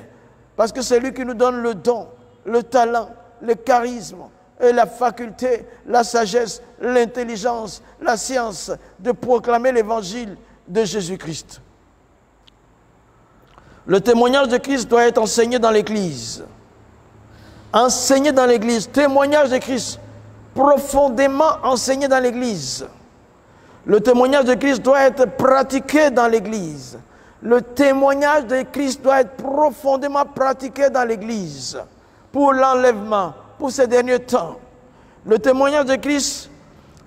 Parce que c'est lui qui nous donne le don, le talent, le charisme et la faculté, la sagesse, l'intelligence, la science de proclamer l'évangile de Jésus-Christ. Le témoignage de Christ doit être enseigné dans l'Église. Enseigné dans l'Église. Témoignage de Christ profondément enseigné dans l'Église. Le témoignage de Christ doit être pratiqué dans l'Église. Le témoignage de Christ doit être profondément pratiqué dans l'Église pour l'enlèvement, pour ces derniers temps. Le témoignage de Christ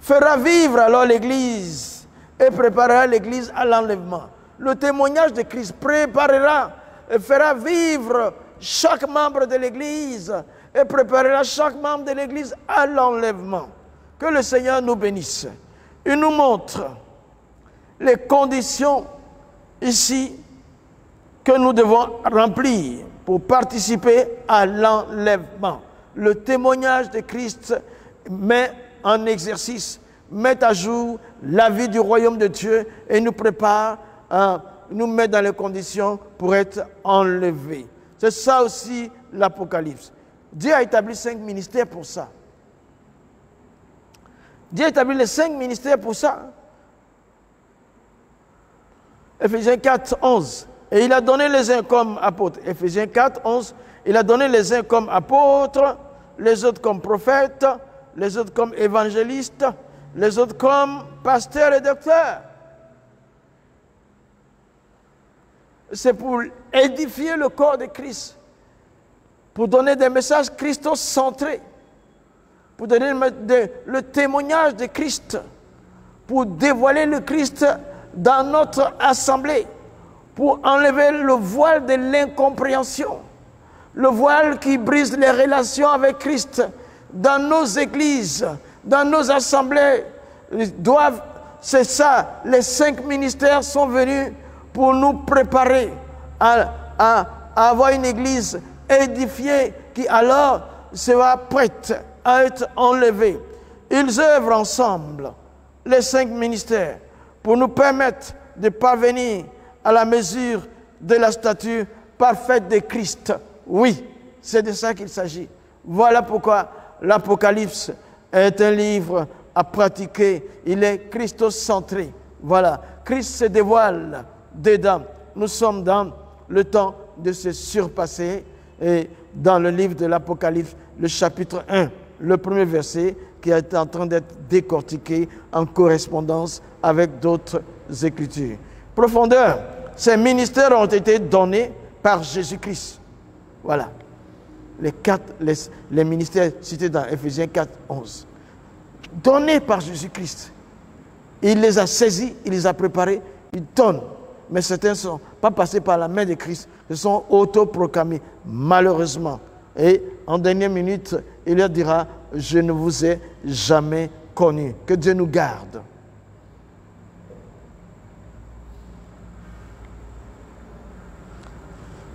fera vivre alors l'Église et préparera l'Église à l'enlèvement. Le témoignage de Christ préparera et fera vivre chaque membre de l'Église et préparera chaque membre de l'Église à l'enlèvement. Que le Seigneur nous bénisse. Il nous montre les conditions ici que nous devons remplir pour participer à l'enlèvement. Le témoignage de Christ met en exercice, met à jour la vie du royaume de Dieu et nous prépare, nous met dans les conditions pour être enlevés. C'est ça aussi l'Apocalypse. Dieu a établi 5 ministères pour ça. Dieu a établi les 5 ministères pour ça. Éphésiens 4, 11. Et il a donné les uns comme apôtres. Éphésiens 4, 11. Il a donné les uns comme apôtres, les autres comme prophètes, les autres comme évangélistes, les autres comme pasteurs et docteurs. C'est pour édifier le corps de Christ, pour donner des messages christocentrés, pour donner le témoignage de Christ, pour dévoiler le Christ dans notre assemblée, pour enlever le voile de l'incompréhension, le voile qui brise les relations avec Christ dans nos églises, dans nos assemblées. C'est ça, les 5 ministères sont venus pour nous préparer à avoir une église édifiée qui alors sera prête à être enlevée. Ils œuvrent ensemble, les 5 ministères, pour nous permettre de parvenir à la mesure de la stature parfaite de Christ. Oui, c'est de ça qu'il s'agit. Voilà pourquoi l'Apocalypse est un livre à pratiquer. Il est christocentré. Voilà, Christ se dévoile dedans. Nous sommes dans le temps de se surpasser. Et dans le livre de l'Apocalypse, le chapitre 1, le premier verset qui est en train d'être décortiqué en correspondance avec d'autres écritures. Profondeur, ces ministères ont été donnés par Jésus-Christ. Voilà. Les ministères cités dans Éphésiens 4, 11. Donnés par Jésus-Christ. Il les a saisis, il les a préparés, il donne. Mais certains ne sont pas passés par la main de Christ, ils sont autoproclamés, malheureusement. Et en dernière minute, il leur dira, je ne vous ai jamais connu. Que Dieu nous garde.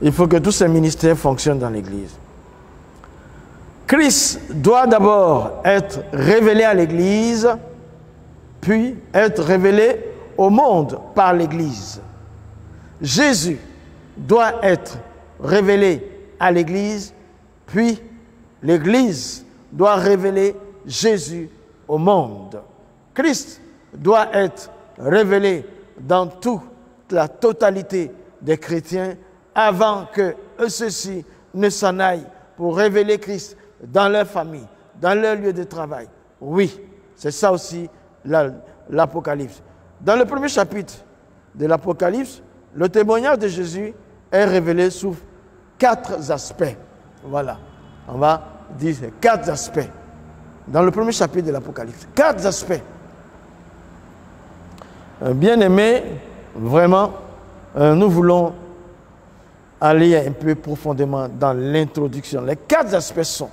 Il faut que tous ces ministères fonctionnent dans l'Église. Christ doit d'abord être révélé à l'Église, puis être révélé au monde par l'Église. Jésus doit être révélé à l'Église, puis l'Église doit révéler Jésus au monde. Christ doit être révélé dans toute la totalité des chrétiens avant que ceux-ci ne s'en aillent pour révéler Christ dans leur famille, dans leur lieu de travail. Oui, c'est ça aussi l'Apocalypse. Dans le premier chapitre de l'Apocalypse, le témoignage de Jésus est révélé sous 4 aspects. Voilà. On va dit 4 aspects. Dans le premier chapitre de l'Apocalypse. 4 aspects. Bien aimé, vraiment, nous voulons aller un peu profondément dans l'introduction. Les 4 aspects sont,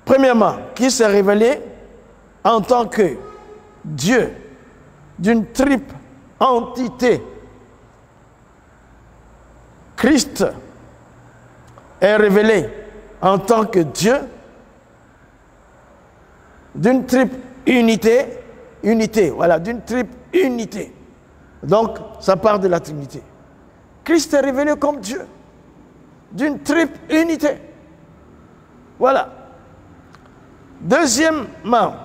premièrement, qui s'est révélé en tant que Dieu d'une triple entité. Christ est révélé en tant que Dieu d'une triple unité, voilà, d'une triple unité. Donc, ça part de la Trinité. Christ est révélé comme Dieu, d'une triple unité. Voilà. Deuxièmement,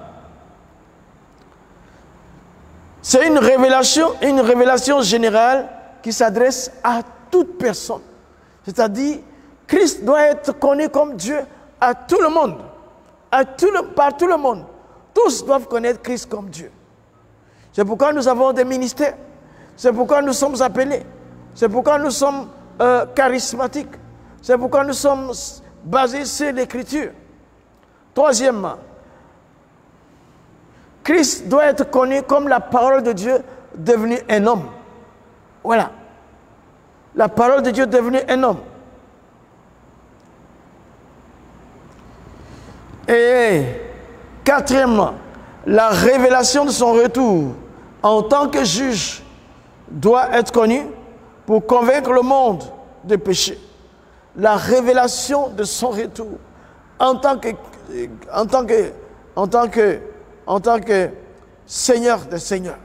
c'est une révélation générale qui s'adresse à toute personne. C'est-à-dire, Christ doit être connu comme Dieu à tout le monde. Par tout le monde. Tous doivent connaître Christ comme Dieu. C'est pourquoi nous avons des ministères. C'est pourquoi nous sommes appelés. C'est pourquoi nous sommes charismatiques. C'est pourquoi nous sommes basés sur l'Écriture. Troisièmement, Christ doit être connu comme la parole de Dieu devenue un homme. Voilà. La parole de Dieu devenue un homme. Et quatrièmement, la révélation de son retour en tant que juge doit être connue pour convaincre le monde de péché. La révélation de son retour en tant que Seigneur des Seigneurs,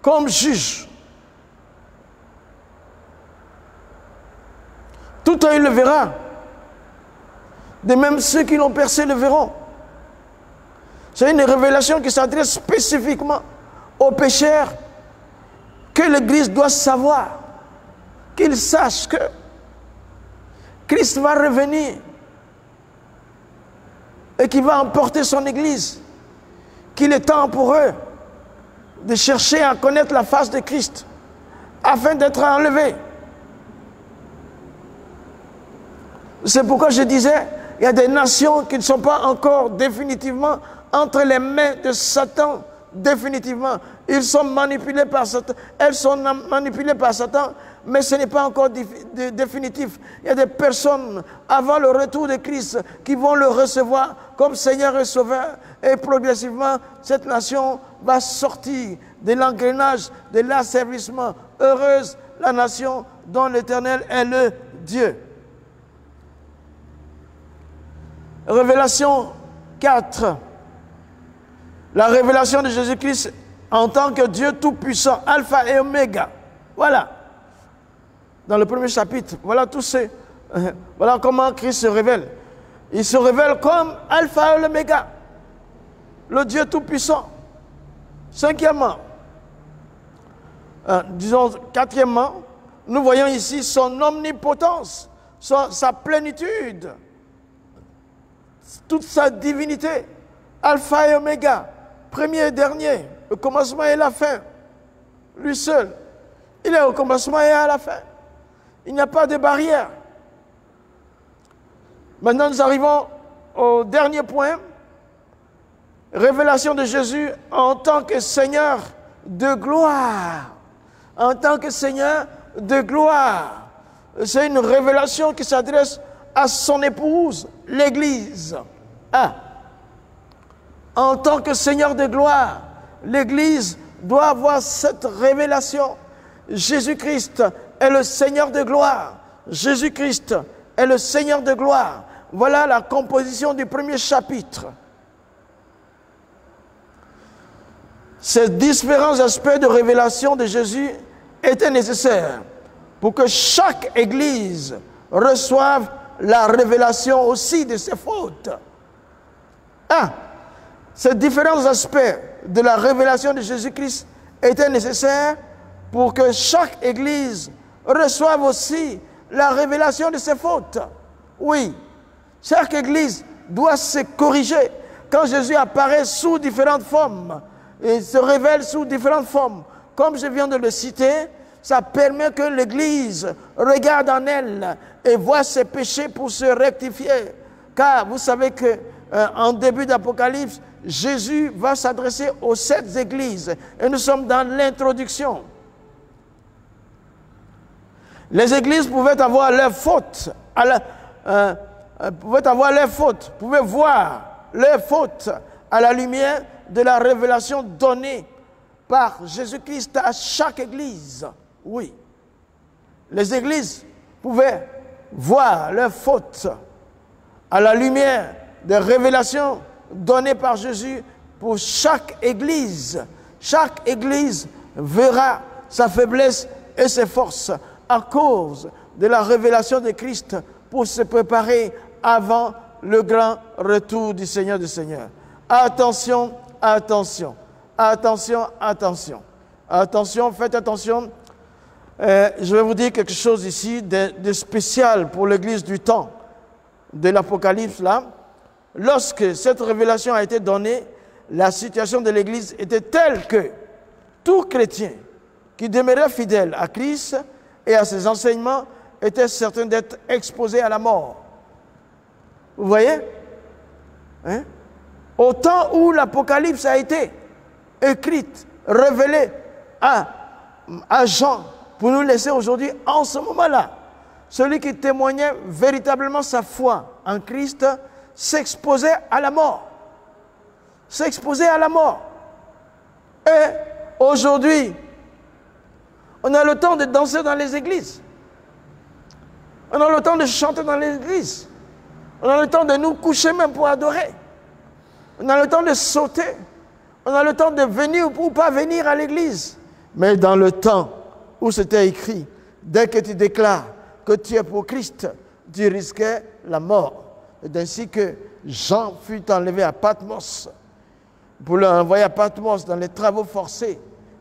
comme juge. Tout œil le verra. De même, ceux qui l'ont percé le verront. C'est une révélation qui s'adresse spécifiquement aux pécheurs, que l'Église doit savoir, qu'ils sachent que Christ va revenir et qu'il va emporter son Église, qu'il est temps pour eux de chercher à connaître la face de Christ afin d'être enlevés. C'est pourquoi je disais, il y a des nations qui ne sont pas encore définitivement entre les mains de Satan, définitivement. Ils sont manipulés par Satan, elles sont manipulées par Satan, mais ce n'est pas encore définitif. Il y a des personnes, avant le retour de Christ, qui vont le recevoir comme Seigneur et Sauveur, et progressivement, cette nation va sortir de l'engrenage, de l'asservissement. Heureuse la nation dont l'Éternel est le Dieu. Révélation 4. La révélation de Jésus-Christ en tant que Dieu Tout-Puissant, Alpha et Oméga. Voilà. Dans le premier chapitre, voilà tout ce. Voilà comment Christ se révèle. Il se révèle comme Alpha et Oméga, le Dieu Tout-Puissant. Cinquièmement, disons quatrièmement, nous voyons ici son omnipotence, sa plénitude, toute sa divinité, Alpha et Oméga, premier et dernier, le commencement et la fin. Lui seul, il est au commencement et à la fin. Il n'y a pas de barrière. Maintenant, nous arrivons au dernier point. Révélation de Jésus en tant que Seigneur de gloire. En tant que Seigneur de gloire. C'est une révélation qui s'adresse à son épouse, l'Église. Ah. En tant que Seigneur de gloire, l'Église doit avoir cette révélation. Jésus-Christ est le Seigneur de gloire. Jésus-Christ est le Seigneur de gloire. Voilà la composition du premier chapitre. Ces différents aspects de révélation de Jésus étaient nécessaires pour que chaque Église reçoive la révélation aussi de ses fautes. Ah, ces différents aspects de la révélation de Jésus-Christ étaient nécessaires pour que chaque Église reçoive aussi la révélation de ses fautes. Oui, chaque Église doit se corriger. Quand Jésus apparaît sous différentes formes, il se révèle sous différentes formes, comme je viens de le citer, ça permet que l'Église regarde en elle et voit ses péchés pour se rectifier. car vous savez que en début d'Apocalypse, Jésus va s'adresser aux 7 églises. Et nous sommes dans l'introduction. Les églises pouvaient avoir leurs fautes, pouvaient voir leurs fautes à la lumière de la révélation donnée par Jésus-Christ à chaque église. Oui. Les églises pouvaient voir leurs fautes à la lumière des révélations données par Jésus pour chaque église. Chaque église verra sa faiblesse et ses forces à cause de la révélation de Christ pour se préparer avant le grand retour du Seigneur des Seigneurs. Attention, attention, attention, attention. Attention, faites attention. Je vais vous dire quelque chose ici de spécial pour l'église du temps de l'Apocalypse là. Lorsque cette révélation a été donnée, la situation de l'église était telle que tout chrétien qui demeurait fidèle à Christ et à ses enseignements était certain d'être exposé à la mort. Vous voyez? Hein? Au temps où l'Apocalypse a été écrite, révélée à Jean, pour nous laisser aujourd'hui, en ce moment-là, celui qui témoignait véritablement sa foi en Christ s'exposait à la mort. S'exposait à la mort. Et aujourd'hui, on a le temps de danser dans les églises. On a le temps de chanter dans les églises. On a le temps de nous coucher même pour adorer. On a le temps de sauter. On a le temps de venir ou pas venir à l'église. Mais dans le temps où c'était écrit, dès que tu déclares que tu es pour Christ, tu risquais la mort. Et ainsi que Jean fut enlevé à Patmos pour l'envoyer à Patmos dans les travaux forcés.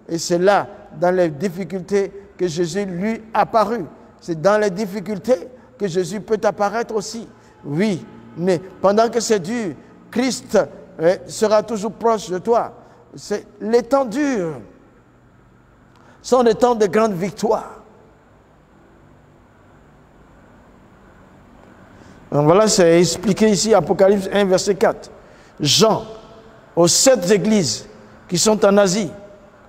Et c'est là, dans les difficultés, que Jésus lui apparut. C'est dans les difficultés que Jésus peut apparaître aussi. Oui, mais pendant que c'est dur, Christ sera toujours proche de toi. Les temps durs sont des temps de grande victoire. Donc voilà, c'est expliqué ici, Apocalypse 1, verset 4. Jean, aux 7 églises qui sont en Asie,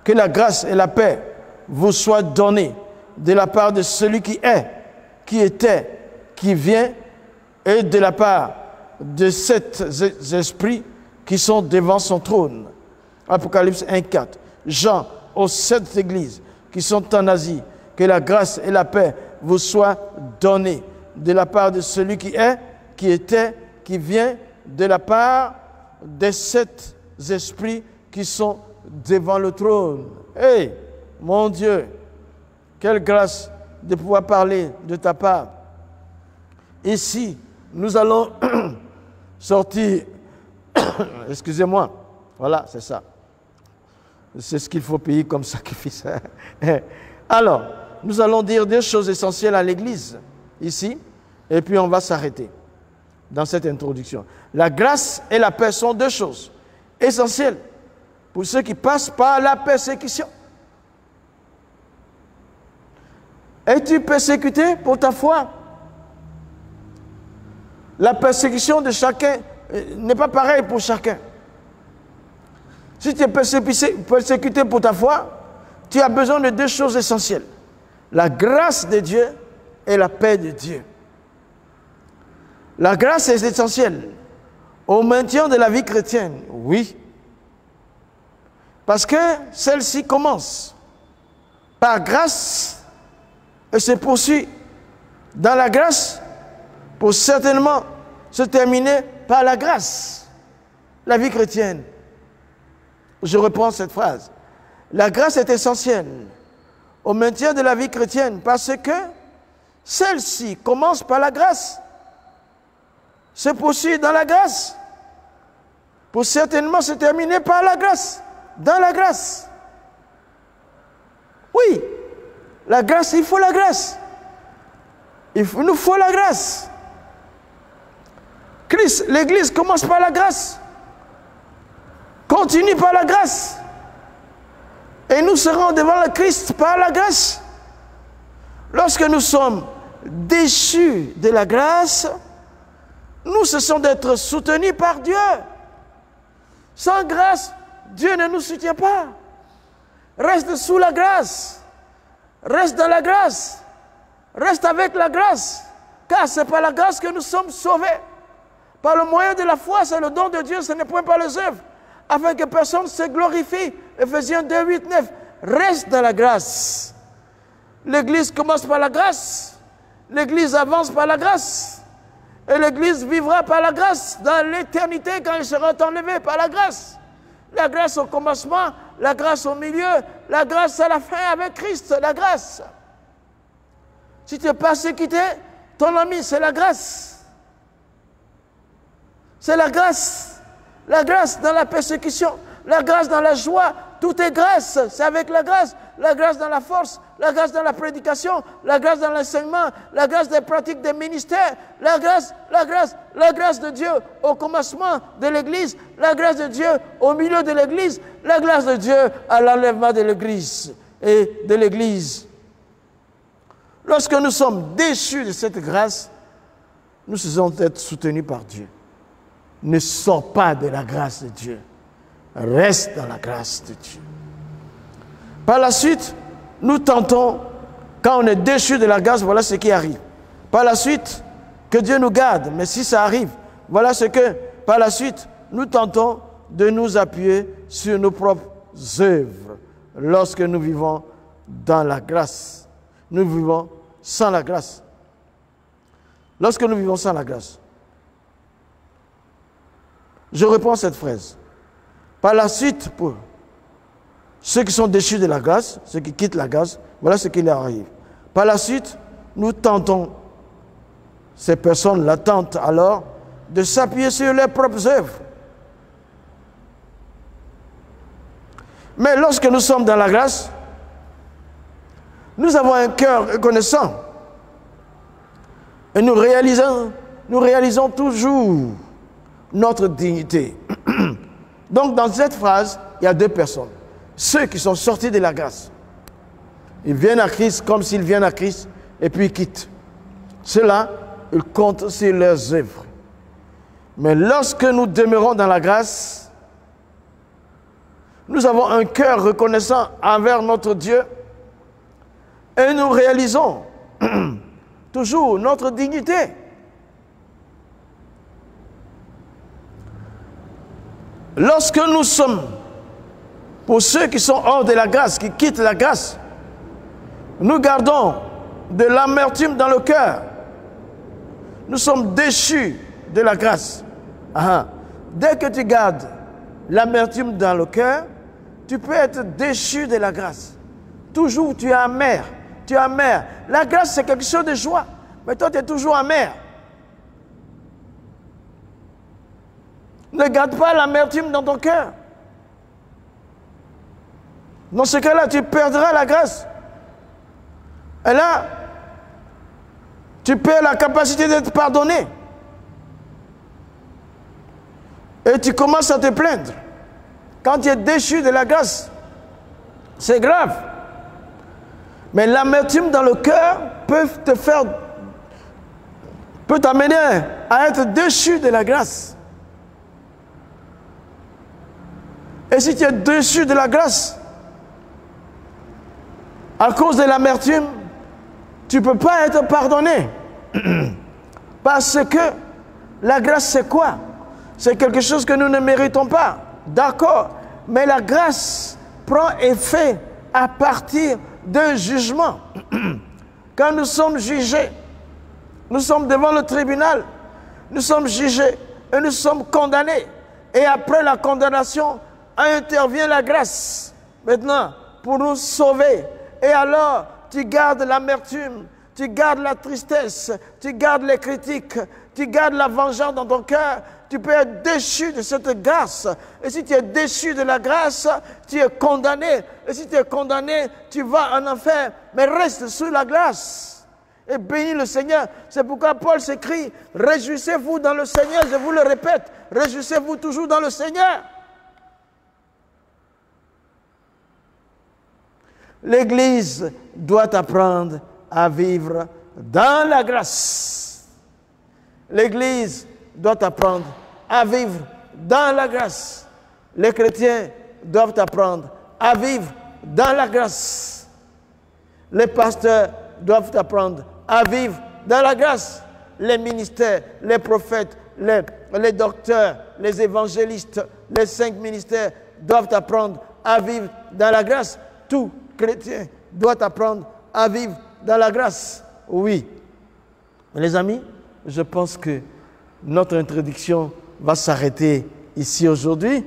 que la grâce et la paix vous soient données de la part de celui qui est, qui était, qui vient, et de la part de 7 esprits qui sont devant son trône. Apocalypse 1, 4. Jean, aux 7 églises qui sont en Asie, que la grâce et la paix vous soient données de la part de celui qui est, qui était, qui vient, de la part des 7 esprits qui sont devant le trône. Hey, mon Dieu, quelle grâce de pouvoir parler de ta part. Ici, nous allons sortir, excusez-moi, voilà, c'est ça. C'est ce qu'il faut payer comme sacrifice. Alors, nous allons dire 2 choses essentielles à l'Église, ici, et puis on va s'arrêter dans cette introduction. La grâce et la paix sont 2 choses essentielles pour ceux qui passent par la persécution. Es-tu persécuté pour ta foi? La persécution de chacun n'est pas pareille pour chacun. Si tu es persécuté pour ta foi, tu as besoin de 2 choses essentielles. La grâce de Dieu et la paix de Dieu. La grâce est essentielle au maintien de la vie chrétienne, oui. Parce que celle-ci commence par grâce et se poursuit dans la grâce pour certainement se terminer par la grâce. La vie chrétienne. Je reprends cette phrase. La grâce est essentielle au maintien de la vie chrétienne parce que celle-ci commence par la grâce, se poursuit dans la grâce, pour certainement se terminer par la grâce, dans la grâce. Oui, la grâce, il faut la grâce. Il nous faut la grâce. Christ, l'Église commence par la grâce, continue par la grâce, et nous serons devant le Christ par la grâce. Lorsque nous sommes déchus de la grâce, nous cessons d'être soutenus par Dieu. Sans grâce, Dieu ne nous soutient pas. Reste sous la grâce. Reste dans la grâce. Reste avec la grâce. Car c'est par la grâce que nous sommes sauvés. Par le moyen de la foi, c'est le don de Dieu, ce n'est point par les œuvres. Afin que personne se glorifie. Ephésiens 2, 8, 9. Reste dans la grâce. L'Église commence par la grâce. L'Église avance par la grâce. Et l'Église vivra par la grâce dans l'éternité quand elle sera enlevée par la grâce. La grâce au commencement, la grâce au milieu, la grâce à la fin avec Christ, la grâce. Si tu es persécuté, ton ami, c'est la grâce. C'est la grâce. La grâce dans la persécution, la grâce dans la joie, tout est grâce, c'est avec la grâce. La grâce dans la force, la grâce dans la prédication, la grâce dans l'enseignement, la grâce des pratiques des ministères, la grâce de Dieu au commencement de l'Église, la grâce de Dieu au milieu de l'Église, la grâce de Dieu à l'enlèvement de l'Église et de l'Église. Lorsque nous sommes déchus de cette grâce, nous faisons être soutenus par Dieu. Ne sors pas de la grâce de Dieu. Reste dans la grâce de Dieu. Par la suite, nous tentons, quand on est déchu de la grâce, voilà ce qui arrive. Par la suite, que Dieu nous garde, mais si ça arrive, voilà ce que, par la suite, nous tentons de nous appuyer sur nos propres œuvres lorsque nous vivons dans la grâce. Nous vivons sans la grâce. Lorsque nous vivons sans la grâce. Je reprends cette phrase. Par la suite, pour ceux qui sont déchus de la grâce, ceux qui quittent la grâce, voilà ce qui leur arrive. Par la suite, nous tentons, ces personnes-là tentent alors de s'appuyer sur leurs propres œuvres. Mais lorsque nous sommes dans la grâce, nous avons un cœur reconnaissant. Et nous réalisons toujours notre dignité. Donc dans cette phrase, il y a deux personnes. Ceux qui sont sortis de la grâce. Ils viennent à Christ comme s'ils viennent à Christ et puis ils quittent. Ceux-là, ils comptent sur leurs œuvres. Mais lorsque nous demeurons dans la grâce, nous avons un cœur reconnaissant envers notre Dieu et nous réalisons toujours notre dignité. Lorsque nous sommes, pour ceux qui sont hors de la grâce, qui quittent la grâce, nous gardons de l'amertume dans le cœur. Nous sommes déchus de la grâce. Dès que tu gardes l'amertume dans le cœur, tu peux être déchu de la grâce. Toujours tu es amer. Tu es amer. La grâce, c'est quelque chose de joie. Mais toi, tu es toujours amer. Ne garde pas l'amertume dans ton cœur. Dans ce cas-là, tu perdras la grâce. Et là, tu perds la capacité d'être pardonné. Et tu commences à te plaindre. Quand tu es déchu de la grâce, c'est grave. Mais l'amertume dans le cœur peut t'amener à être déchu de la grâce. Et si tu es déchu de la grâce, à cause de l'amertume, tu ne peux pas être pardonné. Parce que la grâce, c'est quoi? C'est quelque chose que nous ne méritons pas. D'accord. Mais la grâce prend effet à partir d'un jugement. Quand nous sommes jugés, nous sommes devant le tribunal, nous sommes jugés et nous sommes condamnés. Et après la condamnation, intervient la grâce. Maintenant, pour nous sauver. Et alors, tu gardes l'amertume, tu gardes la tristesse, tu gardes les critiques, tu gardes la vengeance dans ton cœur. Tu peux être déchu de cette grâce. Et si tu es déchu de la grâce, tu es condamné. Et si tu es condamné, tu vas en enfer. Mais reste sous la grâce. Et bénis le Seigneur. C'est pourquoi Paul s'écrit, réjouissez-vous dans le Seigneur. Je vous le répète, réjouissez-vous toujours dans le Seigneur. L'Église doit apprendre à vivre dans la grâce. L'Église doit apprendre à vivre dans la grâce. Les chrétiens doivent apprendre à vivre dans la grâce. Les pasteurs doivent apprendre à vivre dans la grâce. Les ministères, les prophètes, les docteurs, les évangélistes, les 5 ministères doivent apprendre à vivre dans la grâce. Tout chrétien doit apprendre à vivre dans la grâce. Oui. Les amis, je pense que notre introduction va s'arrêter ici aujourd'hui.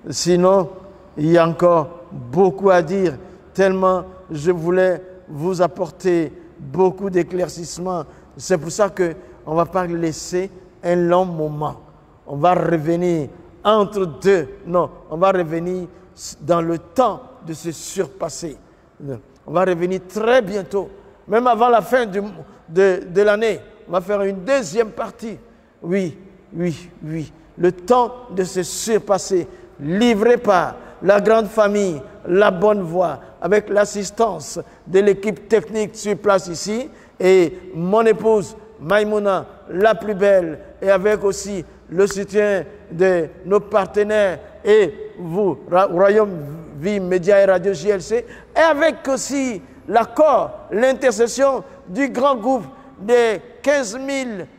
Sinon, il y a encore beaucoup à dire, tellement je voulais vous apporter beaucoup d'éclaircissements. C'est pour ça qu'on ne va pas laisser un long moment. On va revenir entre deux. Non, on va revenir dans le temps de se surpasser. On va revenir très bientôt, même avant la fin de l'année. On va faire une deuxième partie. Oui. Le temps de se surpasser, livré par la grande famille, la bonne voix, avec l'assistance de l'équipe technique sur place ici, et mon épouse Maïmouna, la plus belle, et avec aussi le soutien de nos partenaires et vous, Royaume Vie Média et Radio JLC, et avec aussi l'accord, l'intercession du grand groupe des 15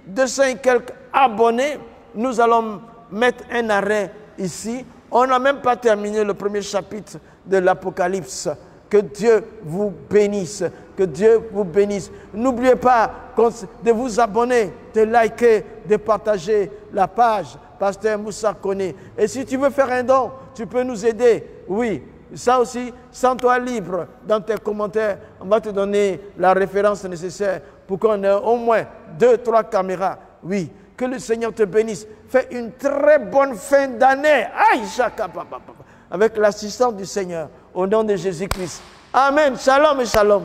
200 et quelques abonnés, nous allons mettre un arrêt ici. On n'a même pas terminé le premier chapitre de l'Apocalypse. Que Dieu vous bénisse. Que Dieu vous bénisse. N'oubliez pas de vous abonner, de liker, de partager la page Pasteur Moussa Koné. Et si tu veux faire un don, tu peux nous aider. Oui, ça aussi, sens-toi libre dans tes commentaires. On va te donner la référence nécessaire pour qu'on ait au moins 2-3 caméras. Oui, que le Seigneur te bénisse. Fais une très bonne fin d'année. Aïe, avec l'assistance du Seigneur. Au nom de Jésus-Christ. Amen. Shalom et shalom.